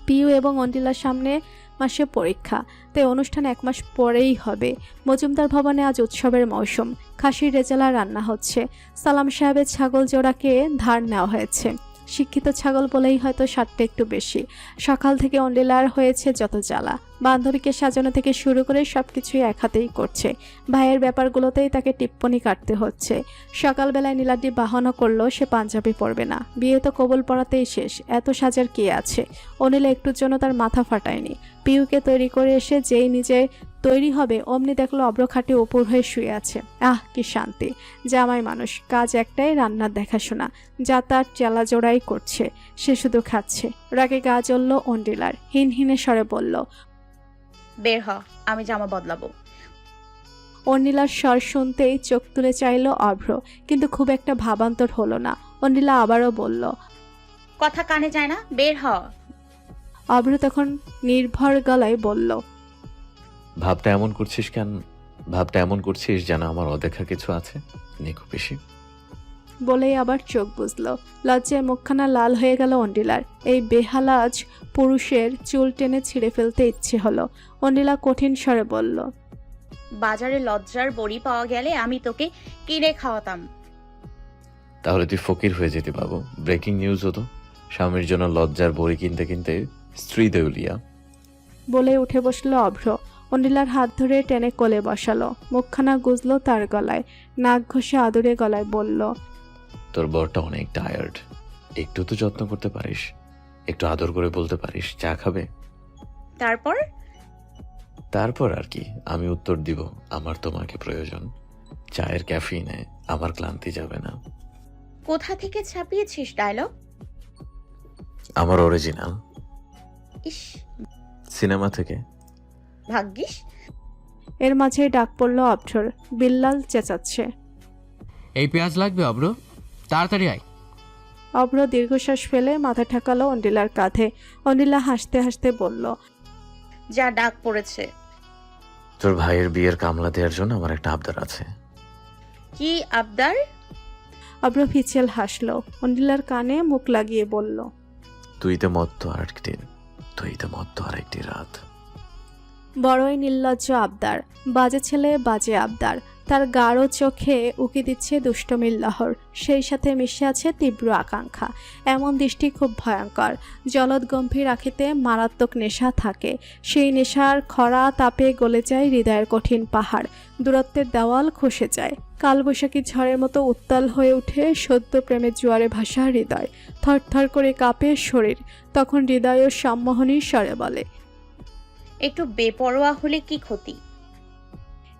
পিউ এবং অন্টিলার সামনে মাসে পরীক্ষা, তাই অনুষ্ঠান 1 মাস পরেই হবে। মজুমদার ভবনে আজ উৎসবের মৌসুম। খাসির রেজালা রান্না হচ্ছে। সালাম সাহেবের ছাগল জোড়াকে ধার নেওয়া হয়েছে। শিক্ষিত ছাগল বলেই হয়তো স্বাদটা একটু বেশি। সকাল থেকে অন্ডিলার হয়েছে যত জ্বালা। বান্ধবীকে সাজানো থেকে শুরু করে সবকিছুই এক হাতেই করছে। ভাইয়ের ব্যাপারগুলোতেই তাকে টিপ্পনি কাটতে হচ্ছে। সকালবেলায় নীলাদ্রি বাহানা করলো সে পাঞ্জাবি পরবে না, বিয়ে তো কবুল পড়াতেই শেষ, এত সাজার কি আছে। অনিলা একটুর জন্য তার মাথা ফাটায়নি। পিউকে তৈরি করে এসে যেই নিজে তৈরি হবে অমনি দেখলো অব্র খাটে উপর হয়ে শুয়ে আছে। আহ কি শান্তি! জামাই মানুষ, কাজ একটাই, রান্নার দেখাশোনা। যা তার চেলা জোড়াই করছে, সে শুধু খাচ্ছে। রাগে গা জ্বলল অন্ডিলার, হিনহিনে স্বরে বলল, বের হ, আমি জামা বদলাবো। অন্ডিলার স্বর শুনতেই চোখ তুলে চাইল অভ্র, কিন্তু খুব একটা ভাবান্তর হলো না। অন্ডিলা আবারও বলল, কথা কানে যায় না, বের হ। অভ্র তখন নির্ভর গলায় বলল, ভাবটা এমন করছিস কেন? ভাবটা এমন করছিস যেন আমার অদেখা কিছু আছে, নিকু পিসি। বলেই আবার চোখ বুঝল। লজ্জায় মুখখানা লাল হয়ে গেল অন্ডিলার। এই বেহালাজ পুরুষের চুল টেনে ছিঁড়ে ফেলতে ইচ্ছে হলো। অন্ডিলা কঠিন স্বরে বলল, বাজারে লজ্জার বড়ি পাওয়া গেলে আমি তোকে কিনে খাওয়াতাম। তাহলে তুই ফকির হয়ে যেতে বাবু। ব্রেকিং নিউজ হতো, স্বামীর জন্য লজ্জার বড়ি কিনতে কিনতে স্ত্রী দেউলিয়া। বলে উঠে বসলো অভ্র। অন্ডিলার হাত ধরে টেনে কোলে বসালো, মুখখানা গুজলো তার গলায়, নাক ঘষে আদুরে গলায় বলল, তোর বরটা অনেক টায়ার্ড, একটু তো যত্ন করতে পারিস, একটু আদর করে বলতে পারিস চা খাবে। তারপর তারপর আর কি? আমি উত্তর দিব, আমার তোমাকে প্রয়োজন। চায়ের ক্যাফিনে আমার ক্লান্তি যাবে না। কোথা থেকে ছাপিয়েছিস ডায়লগ? আমার অরিজিনাল, ইস, সিনেমা থেকে। ভাগ্যিস। এর মাঝে ডাক পড়ল অভ্রর। বিল্লাল চেঁচাচ্ছে, এই পেঁয়াজ লাগবে অব্র, তাড়াতাড়ি আয়। অভ্র দীর্ঘশ্বাস ফেলে মাথা ঠেকালো অন্ডিলার কাঁধে। অন্ডিলা হাসতে হাসতে বলল, যা ডাক পড়েছে। তোর ভাইয়ের বিয়ের কামলা দেওয়ার জন্য আমার একটা আবদার আছে। কি আবদার? অভ্র ফিচেল হাসলো। অন্ডিলার কানে মুখ লাগিয়ে বলল, তুই তো মত্ত আরেকটি, তুই তো মত্ত আরেকটি রাত। বড়ই নির্লজ্জ আবদার, বাজে ছেলে বাজে আবদার। তার গাঢ় চোখে উকি দিচ্ছে দুষ্টমির লহর, সেই সাথে মিশে আছে তীব্র আকাঙ্ক্ষা। এমন দৃষ্টি খুব ভয়ঙ্কর। জলদ গম্ভীর আখিতে মারাত্মক নেশা থাকে। সেই নেশার খরা তাপে গলে যায় হৃদয়ের কঠিন পাহাড়, দূরত্বের দেওয়াল খসে যায়। কালবৈশাখী ঝড়ের মতো উত্তাল হয়ে উঠে সদ্য প্রেমের জোয়ারে ভাসা হৃদয়, থরথর করে কাঁপে শরীর। তখন হৃদয়ও সম্মোহনীর স্বরে বলে, একটু বেপরোয়া হলে কি ক্ষতি?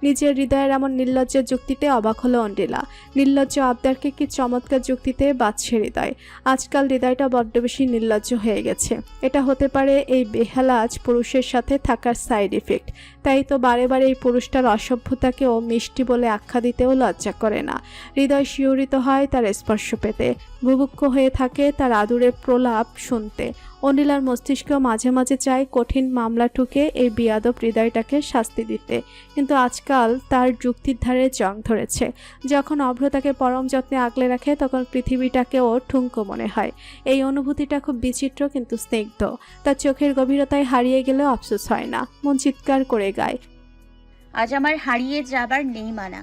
নিজের হৃদয়ের এমন নির্লজ্জের যুক্তিতে অবাক হলো অন্ডিলা। নির্লজ্জ আবদারকে কি চমৎকার যুক্তিতে বাঁচছে হৃদয়। আজকাল হৃদয়টা বড্ড বেশি নির্লজ্জ হয়ে গেছে। এটা হতে পারে এই বেহালাজ পুরুষের সাথে থাকার সাইড ইফেক্ট। তাই তো বারে বারে এই পুরুষটার অসভ্যতাকেও মিষ্টি বলে আখ্যা দিতেও লজ্জা করে না। হৃদয় শিহরিত হয় তার স্পর্শ পেতে, বুভুক্ষ হয়ে থাকে তার আদুরের প্রলাপ শুনতে। অনিলার মস্তিষ্ক মাঝে মাঝে চায় কঠিন মামলা ঠুকে এই বিয়াদব হৃদয়টাকে শাস্তি দিতে, কিন্তু আজকাল তার যুক্তির ধারে জং ধরেছে। যখন অভ্র তাকে পরম যত্নে আগলে রাখে তখন পৃথিবীটাকেও ঠুনকো মনে হয়। এই অনুভূতিটা খুব বিচিত্র কিন্তু স্নিগ্ধ। তার চোখের গভীরতায় হারিয়ে গেলেও আফসোস হয় না, মন চিৎকার করে গায়, আজ আমার হারিয়ে যাবার নেই মানা।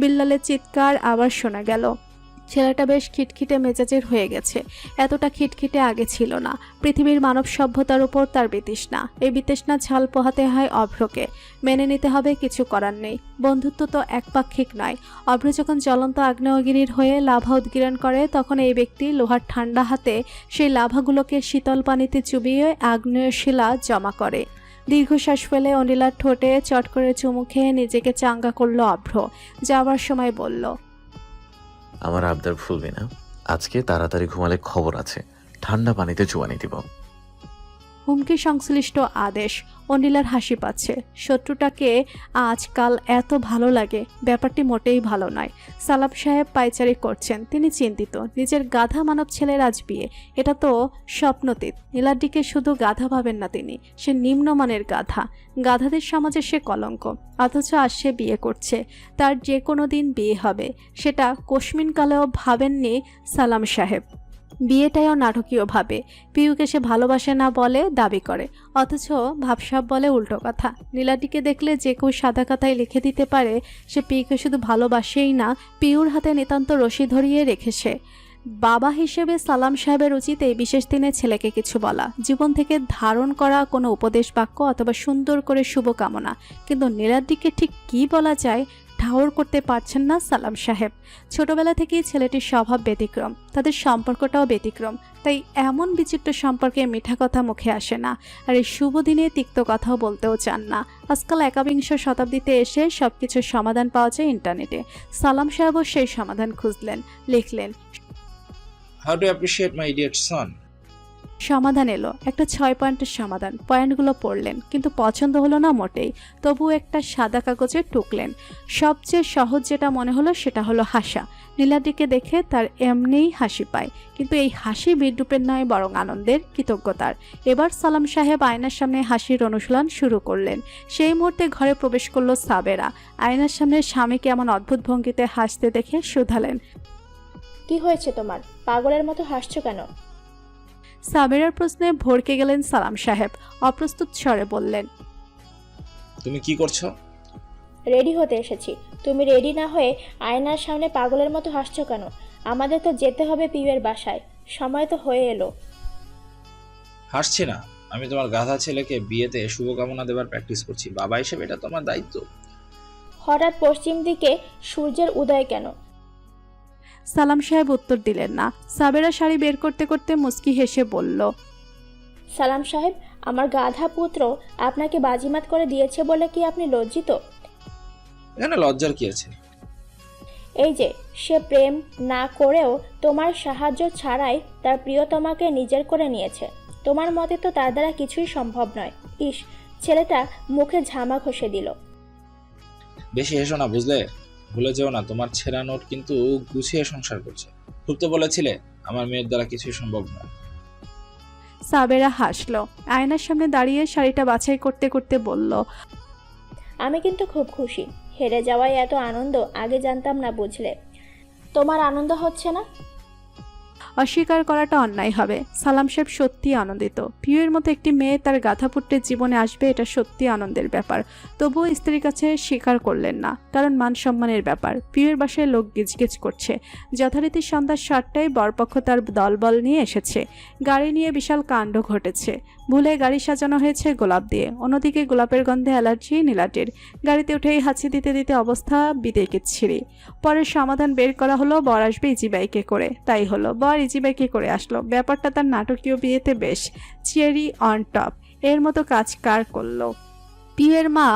বিল্লালের চিৎকার আবার শোনা গেল। ছেলেটা বেশ খিটখিটে মেজাজের হয়ে গেছে। এতটা খিটখিটে আগে ছিল না। পৃথিবীর মানব সভ্যতার উপর তার বিতৃষ্ণা। এই বিতৃষ্ণা ঝাল পোহাতে হয় অভ্রকে। মেনে নিতে হবে, কিছু করার নেই। বন্ধুত্ব তো একপাক্ষিক নয়। অভ্র যখন জ্বলন্ত আগ্নেয়গিরির হয়ে লাভা উদ্গীরণ করে তখন এই ব্যক্তি লোহার ঠান্ডা হাতে সেই লাভাগুলোকে শীতল পানিতে চুবিয়ে আগ্নেয়শিলা জমা করে। দীর্ঘশ্বাস ফেলে অনিলার ঠোঁটে চট করে চুমু খেয়ে নিজেকে চাঙ্গা করলো অভ্র। যাওয়ার সময় বলল, আমার আবদার ভুলবি না। আজকে তাড়াতাড়ি ঘুমালে খবর আছে, ঠান্ডা পানিতে চুয়ানি দিব। হুমকি সংশ্লিষ্ট আদেশ। অনিলার হাসি পাচ্ছে। শত্রুটাকে আজকাল এত ভালো লাগে, ব্যাপারটি মোটেই ভালো নয়। সালাম সাহেব পায়চারি করছেন, তিনি চিন্তিত। নিজের গাধা মানব ছেলের আজ বিয়ে, এটা তো স্বপ্নতীত। নীলাদ্রিকে শুধু গাধা ভাবেন না তিনি, সে নিম্নমানের গাধা। গাধাদের সমাজে সে কলঙ্ক, অথচ আজ সে বিয়ে করছে। তার যে কোনো দিন বিয়ে হবে, সেটা কোশমিনকালেও ভাবেননি সালাম সাহেব। বিয়েটাও নাটকীয়ভাবে। পিউকে সে ভালোবাসে না বলে দাবি করে, অথচ ভাবসাব বলে উল্টো কথা। নীলাটিকে দেখলে যে কেউ সাদা কথায় লিখে দিতে পারে সে পিউকে শুধু ভালোবাসেই না, পিউর হাতে নিতান্ত রশি ধরিয়ে রেখেছে। বাবা হিসেবে সালাম সাহেবের উচিত এই বিশেষ দিনে ছেলেকে কিছু বলা, জীবন থেকে ধারণ করা কোনো উপদেশ বাক্য অথবা সুন্দর করে শুভকামনা। কিন্তু নীলাটিকে ঠিক কী বলা যায় ঠাউর করতে পারছেন না সালাম সাহেব। ছোটবেলা থেকেই ছেলেটির স্বভাব ব্যতিক্রম, তাদের সম্পর্কটাও ব্যতিক্রম। তাই এমন বিচিত্র সম্পর্কে মিঠা কথা মুখে আসে না, আর এই শুভ দিনে তিক্ত কথাও বলতেও চান না। আজকাল 21 শতাব্দীতে এসে সবকিছুর সমাধান পাওয়া যায় ইন্টারনেটে। সালাম সাহেবও সেই সমাধান খুঁজলেন, লিখলেন, How to appreciate my idiot son? সমাধান এলো, একটা 6 পয়েন্টের সমাধান। পয়েন্টগুলো পড়লেন, কিন্তু পছন্দ হলো না মোটেই। তবু একটা সাদা কাগজে টুকলেন। সবচেয়ে সহজ যেটা মনে হলো সেটা হলো হাসা। নীলাদিকে দেখে তার এমনিই হাসি পায়, কিন্তু এই হাসি বিদ্রুপের নয়, বরং আনন্দের, কৃতজ্ঞতার। এবার সালাম সাহেব আয়নার সামনে হাসির অনুশীলন শুরু করলেন। সেই মুহূর্তে ঘরে প্রবেশ করলো সাবেরা। আয়নার সামনে স্বামীকে এমন অদ্ভুত ভঙ্গিতে হাসতে দেখে শুধালেন, কি হয়েছে তোমার? পাগলের মতো হাসছো কেন? সাবেরার প্রশ্নে ভড়কে গেলেন সালাম সাহেব। অপ্রস্তুত স্বরে বললেন, তুমি কি করছো? রেডি হতে এসেছি। তুমি রেডি না হয়ে আয়নার সামনে পাগলের মতো হাসছো কেন? আমাদের তো যেতে হবে পিউয়ের বাসায়, সময় তো হয়ে এলো। হাসছি না, আমি তোমার গাধা ছেলেকে বিয়েতে শুভকামনা দেবার প্র্যাকটিস করছি। বাবা হিসেবে এটা তোমার দায়িত্ব। হঠাৎ পশ্চিম দিকে সূর্যের উদয় কেন? সালাম সাহেব উত্তর দিলেন না। সাবেরা শাড়ি বের করতে করতে মুস্কি হেসে বলল, সালাম সাহেব, আমার গাধা পুত্র আপনাকে বাজিমাত করে দিয়েছে বলে কি আপনি লজ্জিত? এখানে লজ্জার কি আছে? এই যে সে প্রেম না করেও তোমার সাহায্য ছাড়াই তার প্রিয়তমাকে নিজের করে নিয়েছে। তোমার মতে তো তার দ্বারা কিছুই সম্ভব নয়। ইস, ছেলেটা মুখে ঝামা ঘষে দিল। বেশি হেসো না, বুঝলে? ভুলে যেও না, তোমার ছেঁড়া নোট কিন্তু গুছিয়ে সংসার করছে। খুব তো বলেছিলে আমার মেয়ের দ্বারা কিছুই সম্ভব নয়। সাবেরা হাসলো। আয়নার সামনে দাঁড়িয়ে শাড়িটা বাছাই করতে করতে বলল, আমি কিন্তু খুব খুশি। হেরে যাওয়ায় এত আনন্দ আগে জানতাম না, বুঝলে? তোমার আনন্দ হচ্ছে না? অস্বীকার করাটা অন্যায় হবে। সালাম সাহেব সত্যিই আনন্দিত। পিউয়ের মতো একটি মেয়ে তার গাধাপুত্রের জীবনে আসবে, এটা সত্যি আনন্দের ব্যাপার। তবুও স্ত্রীর কাছে স্বীকার করলেন না, কারণ মান সম্মানের ব্যাপার। পিউয়ের বাসায় লোক গিজগিজ করছে। যথারীতি সন্ধ্যা 7টায় বরপক্ষ তার দলবল নিয়ে এসেছে। গাড়ি নিয়ে বিশাল কাণ্ড ঘটেছে। ভুলে গাড়ি সাজানো হয়েছে গোলাপ দিয়ে। অন্যদিকে গোলাপের গন্ধে অ্যালার্জি নীলাটির। গাড়িতে উঠেই হাঁচি দিতে দিতে অবস্থা বিদেকিচ্ছিরি। পরে সমাধান বের করা হলো, বর আসবে ইজি বাইকে করে। তাই হলো, বর ইজি বাইকে করে আসলো। ব্যাপারটা তার নাটকীয় বিয়েতে বেশ চেরি অন টপ এর মতো কাজ কার করলো। পিউয়ের মা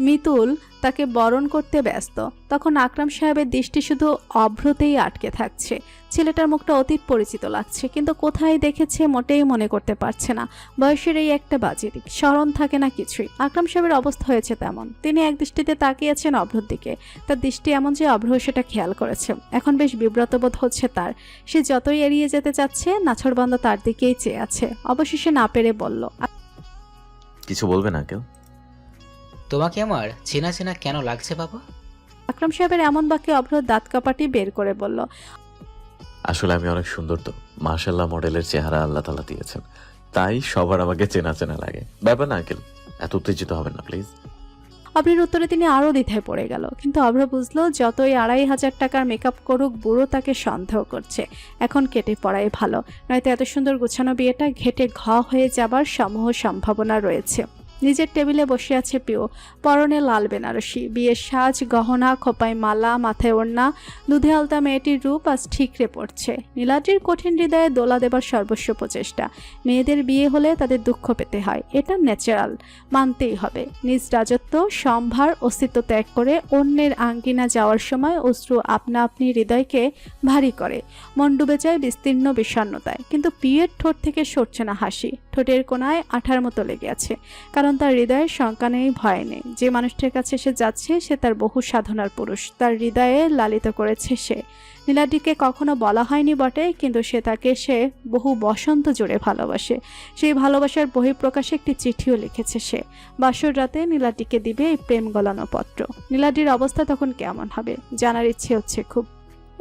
মিতুল তাকে বরণ করতে ব্যস্ত। তখন আকরাম সাহেবের দৃষ্টি শুধু অভ্রতেই আটকে থাকছে। ছেলেটার মুখটা অতীত পরিচিত লাগছে, কিন্তু কোথায় দেখেছে মোটেই মনে করতে পারছে না। বয়সের এই একটা বাজে দিক, স্মরণ থাকে না কিছুই। আকরাম সাহেবের অবস্থা হয়েছে তেমন। তিনি এক দৃষ্টিতে তাকিয়েছেন অভ্রর দিকে। তার দৃষ্টি এমন যে অভ্র সেটা খেয়াল করেছে। এখন বেশ বিব্রত বোধ হচ্ছে তার। সে যতই এড়িয়ে যেতে চাচ্ছে, নাছরবান্দা তার দিকেই চেয়ে আছে। অবশেষে না পেরে বলল, কিছু বলবেন আঙ্কেল? তোমাকে আমার চেনা চেনা কেন লাগছে বাবা? আকরাম সাহেবের এমন বাক্যে অভ্র দাঁত কাপাটি বের করে বলল, আসলে আমি অনেক সুন্দর তো, মাশাআল্লাহ মডেলের চেহারা আল্লাহ তাআলা দিয়েছেন, তাই সবার আমাকে চেনা চেনা লাগে। ব্যাপার না আঙ্কেল, এত উত্তেজিত হবেন না প্লিজ। অভ্রের উত্তরে তিনি আরও দ্বিধায় পড়ে গেল। কিন্তু অভ্র বুঝলো, যতই 2,500 টাকার মেকআপ করুক, বুড়ো তাকে সন্দেহ করছে। এখন কেটে পড়াই ভালো, নয়তো এত সুন্দর গুছানো বিয়েটা ঘেটে ঘ হয়ে যাবার সমূহ সম্ভাবনা রয়েছে। নিজের টেবিলে বসে আছে পিউ, পরনে লাল বেনারসি। বিয়ের সাজ, গহনা, খোপায় মালা, মাথায় ওড়না। দুধে আলতা মেয়েটির রূপ আজ ঠিকরে পড়ছে। নীলাদ্রির কঠিন হৃদয়ে দোলা দেবার সর্বস্ব প্রচেষ্টা। মেয়েদের বিয়ে হলে তাদের দুঃখ পেতে হয়, এটা ন্যাচারাল, মানতেই হবে। নিজ রাজত্ব, সম্ভার, অস্তিত্ব ত্যাগ করে অন্যের আঙ্গিনা যাওয়ার সময় অশ্রু আপনা আপনি হৃদয়কে ভারী করে। মন ডুবে যায় বিস্তীর্ণ বিষণ্ণতায়। কিন্তু পিউয়ের ঠোঁট থেকে সরছে না হাসি। ঠোঁটের কোনায় আঠার মতো লেগে আছে, কারণ তার হৃদয়ে শঙ্কা নেই, ভয় নেই। যে মানুষটির কাছে সে যাচ্ছে, সে তার বহু সাধনার পুরুষ। তার হৃদয়ে লালিত করেছে সে। নীলাদ্রিকে কখনো বলা হয়নি বটে, কিন্তু সে বহু বসন্ত জুড়ে ভালোবাসে। সেই ভালোবাসার বহিঃপ্রকাশে একটি চিঠিও লিখেছে সে। বাসর রাতে নীলাদ্রিকে দিবে এই প্রেম গলানো পত্র। নীলাদ্রির অবস্থা তখন কেমন হবে জানার ইচ্ছে হচ্ছে খুব।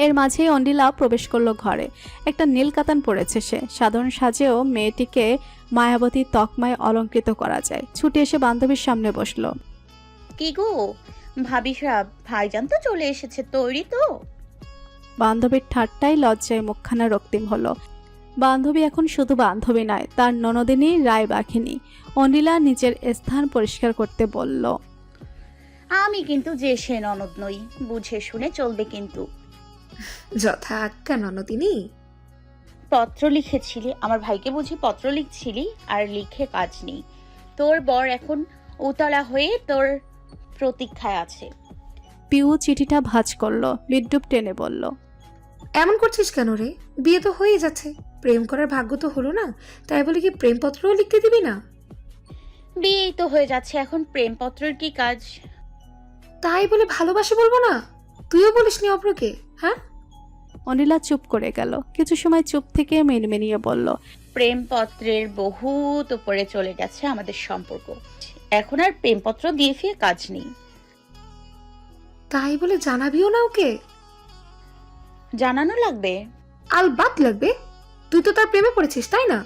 এর মাঝেই অন্ডিলা প্রবেশ করলো ঘরে। একটা নীল কাতান পরেছে সে। সাধারণ সাজেও মেয়েটিকে মায়াবতী তকমায় অলঙ্কৃত করা যায়। ছুটে এসে বান্ধবীর সামনে বসলো। কি গো ভাবিসা, ভাইজান তো চলে এসেছে, তৈরি তো? বান্ধবীর ঠাট্টায় লজ্জায় মুখখানা রক্তিম হলো। বান্ধবী এখন শুধু বান্ধবী নয়, তার ননদিনী রায় বাঘিনী। অন্ডিলা নিজের স্থান পরিষ্কার করতে বলল, আমি কিন্তু যে সে ননদ নই, বুঝে শুনে চলবে কিন্তু। যথা আজ্ঞা ননদিনী। পত্র লিখেছিলি আমার ভাইকে, বুঝি পত্র লিখছিলি? আর লিখে কাজ নেই। তোর বর এখন উতলা হয়ে তোর প্রতীক্ষায় আছে। পিউ চিঠিটা ভাঁজ করলো, বিদ্যুৎ টেনে বলল, এমন করছিস কেন রে? বিয়ে তো হয়ে যাচ্ছে, প্রেম করার ভাগ্য তো হলো না, তাই বলে কি প্রেমপত্রও লিখতে দিবি না? বিয়েই তো হয়ে যাচ্ছে, এখন প্রেমপত্রের কি কাজ? তাই বলে ভালোবাসা বলবো না? তুইও বলিসনি অভ্রকে? হ্যাঁ? অনিলা চুপ করে গেল। কিছু সময় চুপ থেকে মিনমিনিয়ে বলল, প্রেমপত্রের বহুত উপরে চলে গেছে আমাদের সম্পর্ক, এখন আর প্রেমপত্র দিয়ে ফিরে কাজ নেই। তাই বলে জানাবিও না ওকে? জানানো লাগবে? আলবাত লাগবে। তুই তো তার প্রেমে পড়েছিস, তাই না?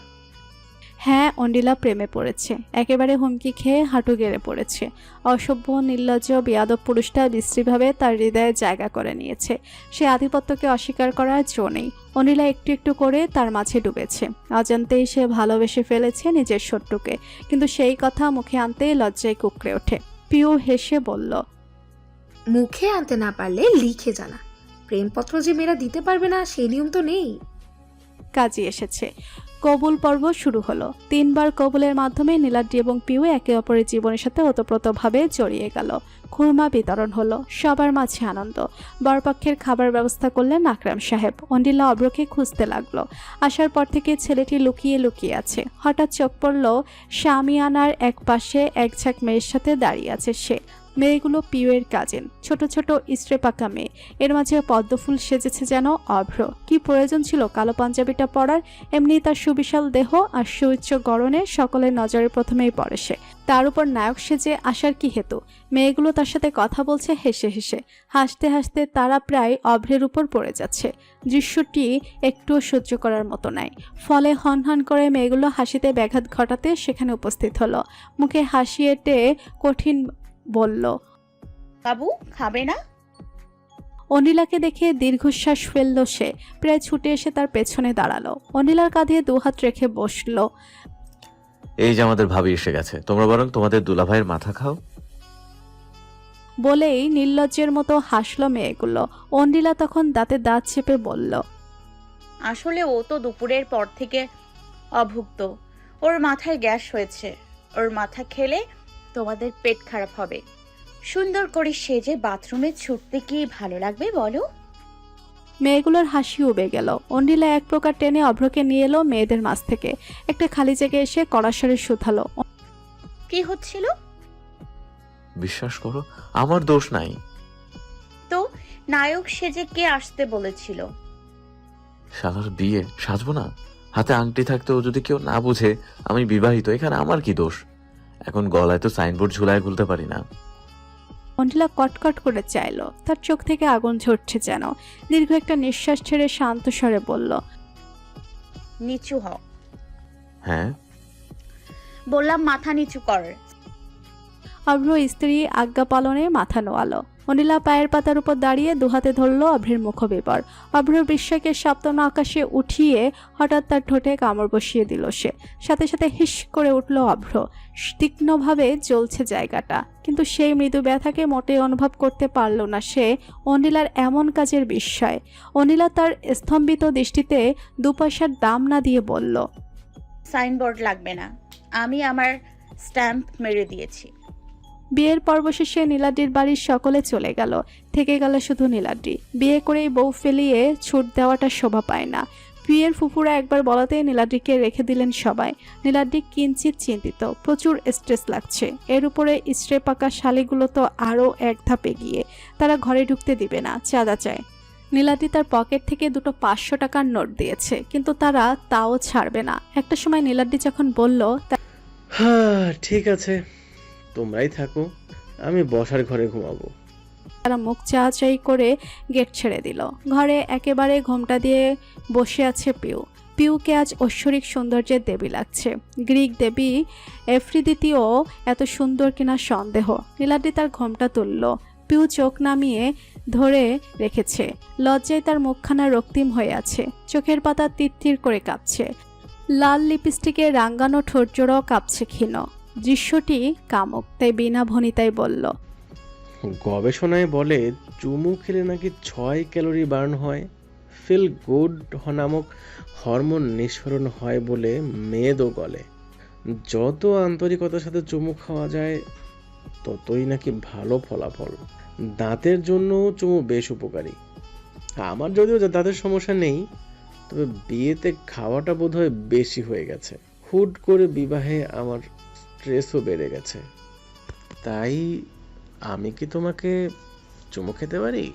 হ্যাঁ, অন্ডিলা প্রেমে পড়েছে। একেবারে হুমকি খেয়ে হাঁটু গেড়ে পড়েছে। অসভ্য, নির্লজ্জ, বেয়াদব পুরুষটা বিশ্রীভাবে তার হৃদয়ে জায়গা করে নিয়েছে। সে আধিপত্যকে অস্বীকার করার জো নেই। অনিলা একটু একটু করে তার মাঝে ডুবেছে। অজান্তেই সে ভালোবেসে ফেলেছে নিজের শত্রুকে, কিন্তু সেই কথা মুখে আনতেই লজ্জায় কুঁকড়ে ওঠে। পিউ হেসে বলল, মুখে আনতে না পারলে লিখে জানা। প্রেমপত্র যে মেয়েরা দিতে পারবে না সেই নিয়ম তো নেই। কাজী এসেছে। কবুল পর্ব শুরু হলো। 3 বার কবুলের মাধ্যমে নীলাদ্রি এবং পিউ একে অপরের জীবনের সাথে ওতপ্রোতভাবে জড়িয়ে গেল। খুরমা বিতরণ হলো, সবার মাঝে আনন্দ। বরপক্ষের খাবার ব্যবস্থা করলেন আকরাম সাহেব। অন্ডিলা অব্রকে খুঁজতে লাগলো। আসার পর থেকে ছেলেটি লুকিয়ে লুকিয়ে আছে। হঠাৎ চোখ পড়ল শামিয়ানার এক পাশে এক ঝাঁক মেয়ের সাথে দাঁড়িয়ে আছে সে। মেয়েগুলো পিউয়ের কাজিন, ছোট ছোট ইস্ত্রে পাকা মেয়ে। এর মাঝে পদ্মফুল সেজেছে যেন অভ্র। কি প্রয়োজন ছিল কালো পাঞ্জাবিটা পরার? এমনি তার সুবিশাল দেহ আর সুউচ্চ গড়নে সকলের নজরে প্রথমেই পড়ে সে। তার উপর নায়ক সেজে আসার কি হেতু? মেয়েগুলো তার সাথে কথা বলছে হেসে হেসে। হাসতে হাসতে তারা প্রায় অভ্রের উপর পড়ে যাচ্ছে। দৃশ্যটি একটুও সহ্য করার মতো নাই। ফলে হনহন করে মেয়েগুলো হাসিতে ব্যাঘাত ঘটাতে সেখানে উপস্থিত হলো। মুখে হাসি এঁটে কঠিন বলল, বাবু খাবে না? অনিলাকে দেখে দীর্ঘশ্বাস ফেলল সে। প্রায় ছুটে এসে তার পেছনে দাঁড়ালো। অনিলার কাঁধে দুহাত রেখে বসলো। এই যে আমাদের ভাবি এসে গেছে, তোমরা বরং তোমাদের দুলাভাইয়ের মাথা খাও। বলেই নির্লজ্জের মতো হাসলো মেয়েগুলো। অনিলা তখন দাঁতে দাঁত চেপে বলল, আসলে ও তো দুপুরের পর থেকে অভুক্ত। ওর মাথায় গ্যাস হয়েছে। ওর মাথা খেলে তোমাদের পেট খারাপ হবে। সুন্দর করে সেজে বাথরুমে ছুটতে কি ভালো লাগবে বলো? মেয়েগুলোর হাসি উবে গেল। অনিলা এক প্রকার টেনে অভ্রকে নিয়ে এলো মেয়েদের মাঝ থেকে। একটা খালি জায়গায় এসে কড়াসরে শুধালো, কি হচ্ছিল? বিশ্বাস করো, আমার দোষ নাই। তো নায়ক সেজে কে আসতে বলেছিল? শালার বিয়ে, সাজবো না? হাতে আংটি থাকতেও যদি কেউ না বুঝে আমি বিবাহিত, এখানে আমার কি দোষ? এখন গলায় তো সাইনবোর্ড ঝুলায় খুলতে পারি না। অনিলা কটকট করে চাইল। তার চোখ থেকে আগুন ঝরছে যেন। দীর্ঘ একটা নিঃশ্বাস ছেড়ে শান্ত স্বরে বলল, নিচু হও। হ্যাঁ বললাম মাথা নিচু কর। অভ্র স্ত্রী আজ্ঞা পালনে মাথা নোয়ালো। অনিলা পায়ের পাতার উপর দাঁড়িয়ে দুহাতে ধরলো অভ্রের মুখবিবর। অভ্র বিস্ময়কে সপ্তম আকাশে উঠিয়ে হঠাৎ তার ঠোঁটে কামড় বসিয়ে দিল সে। সাথে সাথে হিস করে উঠল অভ্র। তীক্ষ্ণভাবে জ্বলছে জায়গাটা, কিন্তু সেই মৃদু ব্যথাকে মোটেই অনুভব করতে পারল না সে। অনিলার এমন কাজের বিস্ময়। অনিলা তার স্তম্ভিত দৃষ্টিতে 2 পয়সার দাম না দিয়ে বলল, সাইনবোর্ড লাগবে না, আমি আমার স্ট্যাম্প মেরে দিয়েছি। বিয়ের পর্ব শেষে নীলাদ্রির বাড়ির সকলে চলে গেল। থেকে গেল শুধু নীলাদ্রি। বিয়ে করেই বউ ফেলিয়ে ছুট দেওয়াটা শোভা পায় না। বিয়ের ফুফুরা একবার বলাতে নীলাদ্রিকে রেখে দিলেন সবাই। নীলাদ্রি কিঞ্চিত চিন্তিত, প্রচুর স্ট্রেস লাগছে। এর উপরে ইস্ত্রে পাকা শালিগুলো তো আরও এক ধাপ এগিয়ে। তারা ঘরে ঢুকতে দিবে না, চাঁদা চায়। নীলাদ্রি তার পকেট থেকে 2 500 টাকার নোট দিয়েছে, কিন্তু তারা তাও ছাড়বে না। একটা সময় নীলাদ্রি যখন বলল, হ্যাঁ ঠিক আছে, তোমরাই থাকো, আমি বসার ঘরে ঘুমাবো। তারা মুখ চাচাই করে গেট ছেড়ে দিল। ঘরে একেবারে ঘোমটা দিয়ে বসে আছে পিউ। পিউকে আজ ঐশ্বরিক সৌন্দর্যের দেবী লাগছে। গ্রিক দেবী এফ্রিদিতিও এত সুন্দর কিনা সন্দেহ। নীলাদ্রি তার ঘোমটা তুলল। পিউ চোখ নামিয়ে ধরে রেখেছে। লজ্জায় তার মুখখানা রক্তিম হয়ে আছে। চোখের পাতা তিরতির করে কাঁপছে। লাল লিপস্টিকে রাঙ্গানো ঠোঁটজোড়াও কাঁপছে ক্ষীণ। দৃশ্যটি কামুক, তাই বিনা ভনিতায় বলল, গবেষণায় বলে চুমু খেলে নাকি 6 ক্যালোরি বার্ন হয়। ফিল গুড নামক হরমোন নিঃসরণ হয় বলে মেদও গলে। যত আন্তরিকতার সাথে চুমু খাওয়া যায় ততই নাকি ভালো ফলাফল। দাঁতের জন্য চুমু বেশ উপকারী। আমার যদিও দাঁতের সমস্যা নেই, তবে বিয়েতে খাওয়াটা বোধহয় বেশি হয়ে গেছে। হুট করে বিবাহে আমার স্ট্রেসও বেড়ে গেছে। তাই আমি কি তোমাকে চুমু খেতে পারি?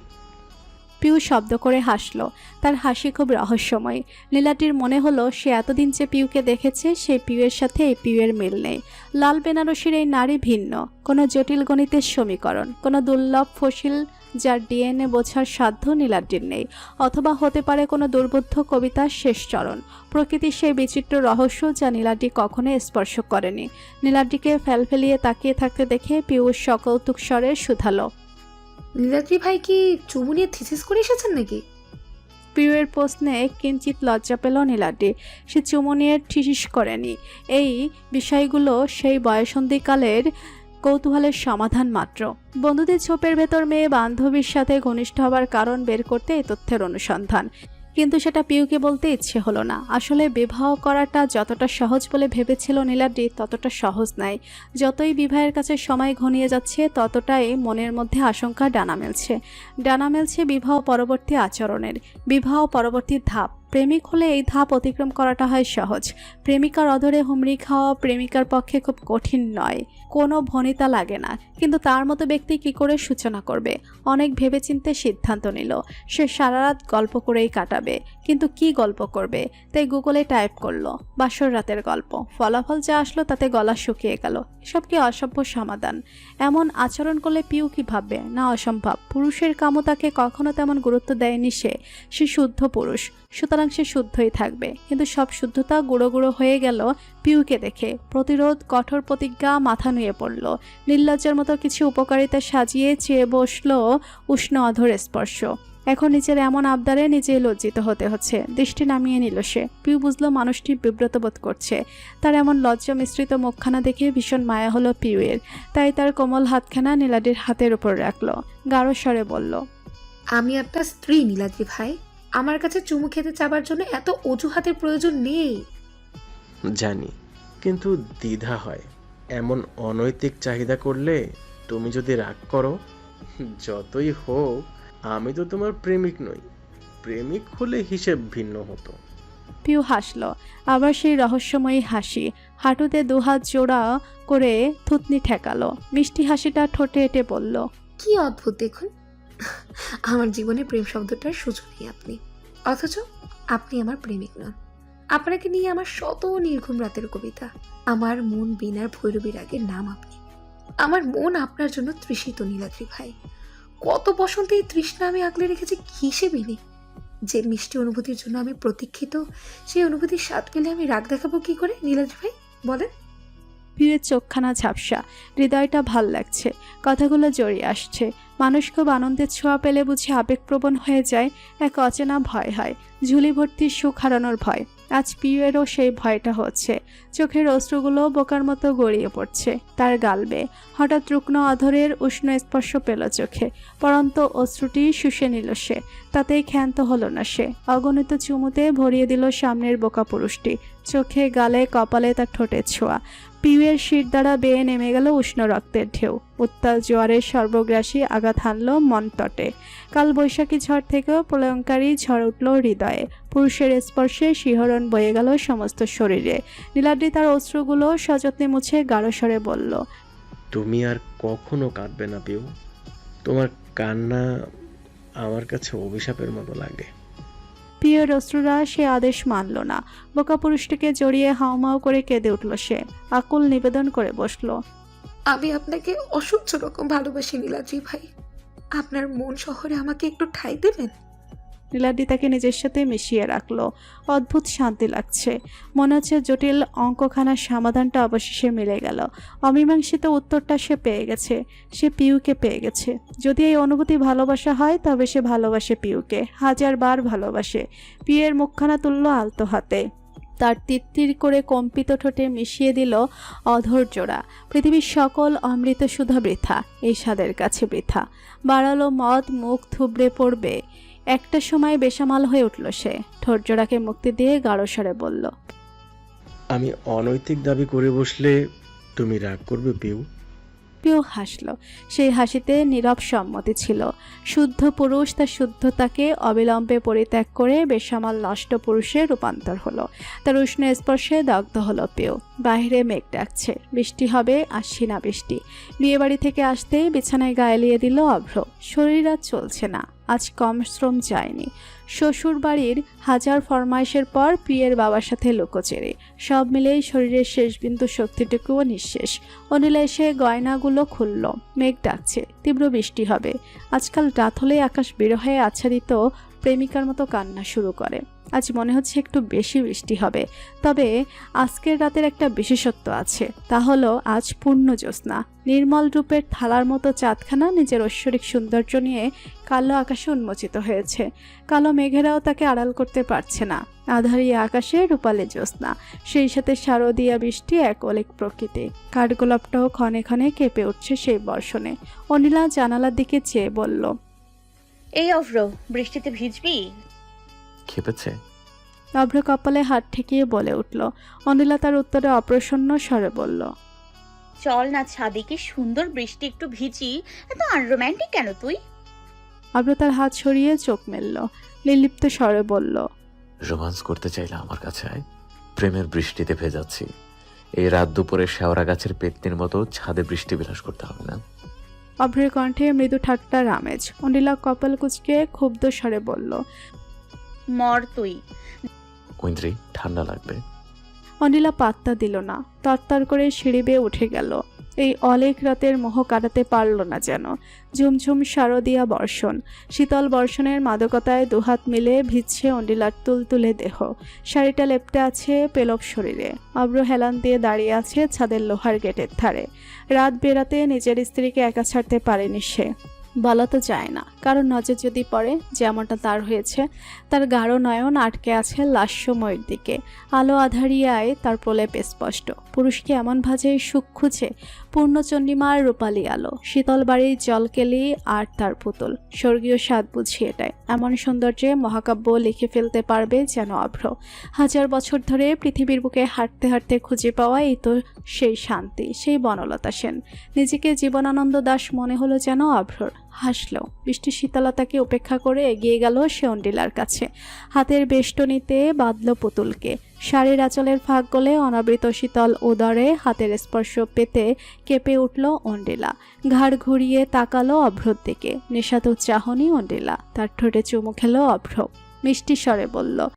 পিউ শব্দ করে হাসল। তার হাসি খুব রহস্যময়। নীলাটির মনে হলো সে এতদিন যে পিউকে দেখেছে সেই পিউয়ের সাথে এই পিউয়ের মিল নেই। লাল বেনারসির এই নারী ভিন্ন, কোনো জটিল গণিতের সমীকরণ, কোনো দুর্লভ ফসিল যার ডিএনএ বোঝার সাধ্য নীলাদ্রির নেই, অথবা হতে পারে কোনো দুর্বোধ্য কবিতার শেষ চরণ। প্রকৃতির সেই বিচিত্র রহস্য যা নীলাদ্রি কখনোই স্পর্শ করেনি। নীলাদ্রিকে ফেলফেলিয়ে তাকিয়ে থাকতে দেখে পিউষ সকৌতুক স্বরে শুধালো, নীলাদ্রি ভাই কি চুমু নিয়ে থিসিস করে এসেছেন নাকি? পিউয়ের প্রশ্নে কিঞ্চিত লজ্জা পেল নীলাদ্রি। সে চুমু নিয়ে ঠিসিস করেনি। এই বিষয়গুলো সেই বয়সন্ধিকালের কৌতূহলের সমাধান মাত্র। বন্ধুদের ছোপের ভেতর মেয়ে বান্ধবীর সাথে ঘনিষ্ঠ হবার কারণ বের করতে এই তথ্যের অনুসন্ধান, কিন্তু সেটা পিউকে বলতে ইচ্ছে হলো না। আসলে বিবাহ করাটা যতটা সহজ বলে ভেবেছিল নীলাদ্রি, ততটা সহজ নাই। যতই বিবাহের কাছে সময় ঘনিয়ে যাচ্ছে ততটাই মনের মধ্যে আশঙ্কা ডানা মেলছে বিবাহ পরবর্তী আচরণের, বিবাহ পরবর্তী ধাপ। প্রেমিক হলে এই ধাপ অতিক্রম করাটা হয় সহজ। প্রেমিকার অধরে হুমড়ি খাওয়া প্রেমিকার পক্ষে খুব কঠিন নয়, কোনো ভনিতা লাগে না। কিন্তু তার মতো ব্যক্তি কি করে সূচনা করবে? অনেক ভেবেচিন্তে সিদ্ধান্ত নিল সে সারা রাত গল্প করেই কাটাবে। কিন্তু কি গল্প করবে? তাই গুগলে টাইপ করলো বাসর রাতের গল্প। ফলাফল যা আসলো তাতে গলা শুকিয়ে গেল। এসব কি অসভ্য সমাধান? এমন আচরণ করলে পিউ কি ভাববে? না, অসম্ভব। পুরুষের কামতাকে কখনো তেমন গুরুত্ব দেয়নি সে শুদ্ধ পুরুষ, সুতরাং সে শুদ্ধই থাকবে। কিন্তু সব শুদ্ধতা গুঁড়ো গুঁড়ো হয়ে গেল পিউকে দেখে। প্রতিরোধ, কঠোর প্রতিজ্ঞা মাথা নুয়ে পড়ল। নির্লজ্জার মতো কিছু উপকারিতা সাজিয়ে চেয়ে বসলো উষ্ণ অধর স্পর্শ। এখন নিজের এমন আবদারে নিজেই লজ্জিত হতে হচ্ছে। দৃষ্টি নামিয়ে নিল সে। পিউ বুঝলো মানুষটি বিব্রত বোধ করছে। তার এমন লজ্জা মিশ্রিত মুখখানা দেখে ভীষণ মায়া হলো পিউয়ের। তাই তার কোমল হাতখানা নীলাদ্রির হাতের উপর রাখলো। গাঢ় স্বরে বলল, আমি আপনার স্ত্রী নীলাদ্রি ভাই। আমার কাছে চুমু খেতে চাবার জন্য এত অজুহাতের প্রয়োজন নেই। জানি, কিন্তু দ্বিধা হয়। এমন অনৈতিক চাহিদা করলে তুমি যদি রাগ করো, যতই হোক আমি তো তোমার প্রেমিক নই। প্রেমিক হলে হিসেব ভিন্ন হতো। পিউ হাসল, আবার সেই রহস্যময়ী হাসি। হাঁটুতে দুহাত জোড়া করে থুতনি ঠেকালো। মিষ্টি হাসিটা ঠোঁটে এঁটে বলল, কি অদ্ভুত দেখুন, আমার জীবনে প্রেম শব্দটার সুযোগ নেই আপনি, অথচ আপনি আমার প্রেমিক নন। আপনাকে নিয়ে আমার শত নির্ঘুম রাতের কবিতা। আমার মন বিনার ভৈরবীর আগের নাম আপনি। আমার মন আপনার জন্য তৃষিত নীলাদ্রি ভাই। কত বসন্তে এই তৃষ্ণা আমি আগলে রেখেছি হিসেবে নেই। যে মিষ্টি অনুভূতির জন্য আমি প্রতীক্ষিত, সেই অনুভূতির স্বাদ পেলে আমি রাগ দেখাবো কি করে নীলাদ্রি ভাই বলেন? পিউয়ের চোখখানা ঝাপসা, হৃদয়টা ভাল লাগছে। কথাগুলো জড়িয়ে আসছে। মানুষ খুব আনন্দের ছোঁয়া পেলে বুঝি আবেগপ্রবণ হয়ে যায়। এক অচেনা ভয় হয়, ঝুলি ভর্তি সুখ হারানোর ভয়। আজ পিউয়েরও সেই ভয়টা হচ্ছে। চোখের অশ্রুগুলো বোকার মতো গড়িয়ে পড়ছে তার গালবে। হঠাৎ রুগ্ন অধরের উষ্ণ স্পর্শ পেল চোখে। পরন্ত অশ্রুটি শুষে নিল সে। তাতেই ক্ষান্ত হলো না সে। অগণিত চুমুতে ভরিয়ে দিল সামনের বোকা পুরুষটি। চোখে, গালে, কপালে তার ঠোঁটের ছোঁয়া। পিউয়ের শির দ্বারা বেয়ে নেমে গেল উষ্ণ রক্তের ঢেউ। উত্তাল জোয়ারের সর্বগ্রাসী আঘাত হানল মন তটে। কাল বৈশাখী ঝড় থেকেও প্রলয়ঙ্কারী ঝড় উঠল হৃদয়ে। পুরুষের স্পর্শে শিহরণ বয়ে গেল সমস্ত শরীরে। নীলাদ্রি তার অশ্রুগুলো সযত্নে মুছে গাঢ় স্বরে বলল, তুমি আর কখনো কাঁদবে না পিউ। তোমার কান্না আমার কাছে অভিশাপের মতো লাগে। পিউয়ের অশ্রুরা সে আদেশ মানল না। বোকা পুরুষটিকে জড়িয়ে হাউমাউ করে কেঁদে উঠল সে। আকুল নিবেদন করে বসল, আমি আপনাকে অসহ্য রকম ভালোবাসি নীলাদ্রি ভাই। আপনার মন শহরে আমাকে একটু ঠাঁই দেবেন? নীলাদ্রি তাকে নিজের সাথে মিশিয়ে রাখলো। অদ্ভুত শান্তি লাগছে। মনে হচ্ছে জটিল অঙ্কখানার সমাধানটা অবশেষে মিলে গেল। অমীমাংসিত উত্তরটা সে পেয়ে গেছে। সে পিউকে পেয়ে গেছে। যদি এই অনুভূতি ভালোবাসা হয় তবে সে ভালোবাসে পিউকে, 1000 বার ভালোবাসে। পিউয়ের মুখখানা তুলল আলতো হাতে। তার তিত্তির করে কম্পিত ঠোঁটে মিশিয়ে দিল অধর জোড়া। পৃথিবীর সকল অমৃত সুধা বৃথা, এই স্বাদের কাছে বৃথা। বাড়ালো মদ, মুখ থুবড়ে পড়বে। একটা সময় বেসামাল হয়ে উঠল সে। ঠোঁট জোড়াকে মুক্তি দিয়ে গাঢ় স্বরে বলল, আমি অনৈতিক দাবি করে বসলে তুমি রাগ করবে পিউ? পিউ হাসল। সেই হাসিতে নীরব সম্মতি ছিল। শুদ্ধ পুরুষ তার শুদ্ধতাকে অবিলম্বে পরিত্যাগ করে বেসামাল নষ্ট পুরুষে রূপান্তর হলো। তার উষ্ণ স্পর্শে দগ্ধ হলো পিউ। বাইরে মেঘ ডাকছে, বৃষ্টি হবে, আসছি না বৃষ্টি। বিয়েবাড়ি থেকে আসতেই বিছানায় গায়ে লিয়ে দিল অভ্র। শরীর আর চলছে না, আজ কম শ্রম যায়নি। শ্বশুর বাড়ির 1000 ফরমাইশের পর পিয়ের বাবার সাথে লুকোচেরে। সব মিলেই শরীরের শেষ বিন্দু শক্তিটুকুও নিঃশেষ। অনিলা এসে গয়নাগুলো খুলল। মেঘ ডাকছে, তীব্র বৃষ্টি হবে। আজকাল রাত হলেই আকাশ বিরহে আচ্ছাদিত প্রেমিকার মতো কান্না শুরু করে। আজ মনে হচ্ছে একটু বেশি বৃষ্টি হবে। তবে আজকের রাতের একটা বিশেষত্ব আছে, তা হলো আজ পূর্ণ জ্যোৎস্না। নির্মল রূপের থালার মতো চাঁদখানা নিজের ঐশ্বরিক সৌন্দর্য নিয়ে কালো আকাশে উন্মোচিত হয়েছে। কালো মেঘেরাও তাকে আড়াল করতে পারছে না। আধারিয়া আকাশে রূপালী জ্যোৎস্না, সেই সাথে শারদীয়া বৃষ্টি, এক অলিক প্রকৃতি। কাঠগোলাপটাও ক্ষণে ক্ষণে কেঁপে উঠছে সেই বর্ষণে। অনিলা জানালার দিকে চেয়ে বলল, এই অভ্র, বৃষ্টিতে ভিজবি? খেপেছে? অভ্র কপালে হাত ঠেকিয়ে বলে উঠল। অনিলা তার উত্তরে অপ্রসন্ন স্বরে বলল, চল না ছাদে, কি সুন্দর বৃষ্টি, একটু ভিজি। এত আনরোম্যান্টিক কেন তুই? অভ্র তার হাত সরিয়ে চোখ মেলল। নির্লিপ্ত স্বরে বলল, রোমান্স করতে চাইলে আমার কাছে আয়, প্রেমের বৃষ্টিতে ভেজাচ্ছি। এই রাত দুপুরে শেওড়া গাছের পেত্নির মতো ছাদে বৃষ্টি বিলাস করতে হবে না। অভ্রের কণ্ঠে মৃদু ঠাট্টার আমেজ। অনিলা কপাল কুঁচকে ক্ষুব্ধ স্বরে বলল, মর তুই। ঐন্দ্রি, ঠান্ডা লাগবে। অনিলা পাত্তা দিল না, তরতর করে সিঁড়ি বেয়ে উঠে গেল। এই অলেক রাতের মোহ কাটাতে পারল না যেন। ঝুমঝুম শারদিয়া বর্ষণ, শীতল বর্ষণের মাদকতায় দুহাত মিলে ভিজছে অনিলার তুলতুলে দেহ। শাড়িটা লেপটে আছে পেলব শরীরে। অভ্র হেলান দিয়ে দাঁড়িয়ে আছে ছাদের লোহার গেটের ধারে। রাত বেরাতে নিজের স্ত্রীকে একা ছাড়তে পারেনি সে। বলা তো যায় না, কারণ নজর যদি পড়ে, যেমনটা তার হয়েছে। তার গাঢ় নয়ন আটকে আছে লাস্যময়ের দিকে। আলো আধারিয়ায় তার প্রলেপ স্পষ্ট। পুরুষকে এমন ভাজে সুখ খুঁজে পূর্ণচন্ডিমার রূপালী আলো, শীতল বাড়ির জলকেলি আর তার পুতুল। স্বর্গীয় স্বাদ বুঝি এটাই। এমন সৌন্দর্যে মহাকাব্য লিখে ফেলতে পারবে যেন অভ্র। হাজার বছর ধরে পৃথিবীর বুকে হাঁটতে হাঁটতে খুঁজে পাওয়া এই তো সেই শান্তি, সেই বনলতা সেন। নিজেকে জীবনানন্দ দাস মনে হলো যেন অভ্রর। হাসলো। বৃষ্টির শীতলতাকে উপেক্ষা করে এগিয়ে গেল সে অন্ডিলার কাছে। হাতের বেষ্টনীতে বাঁধল পুতুলকে। শাড়ির আঁচলের ফাঁক গলে অনাবৃত শীতল উদরে হাতের স্পর্শ পেতে কেঁপে উঠল অন্ডিলা। ঘাড় ঘুরিয়ে তাকালো অভ্রর দিকে। নেশাতুর চাহনি অন্ডিলা। তার ঠোঁটে চুমু খেলো অভ্র। মিষ্টি স্বরে বলল,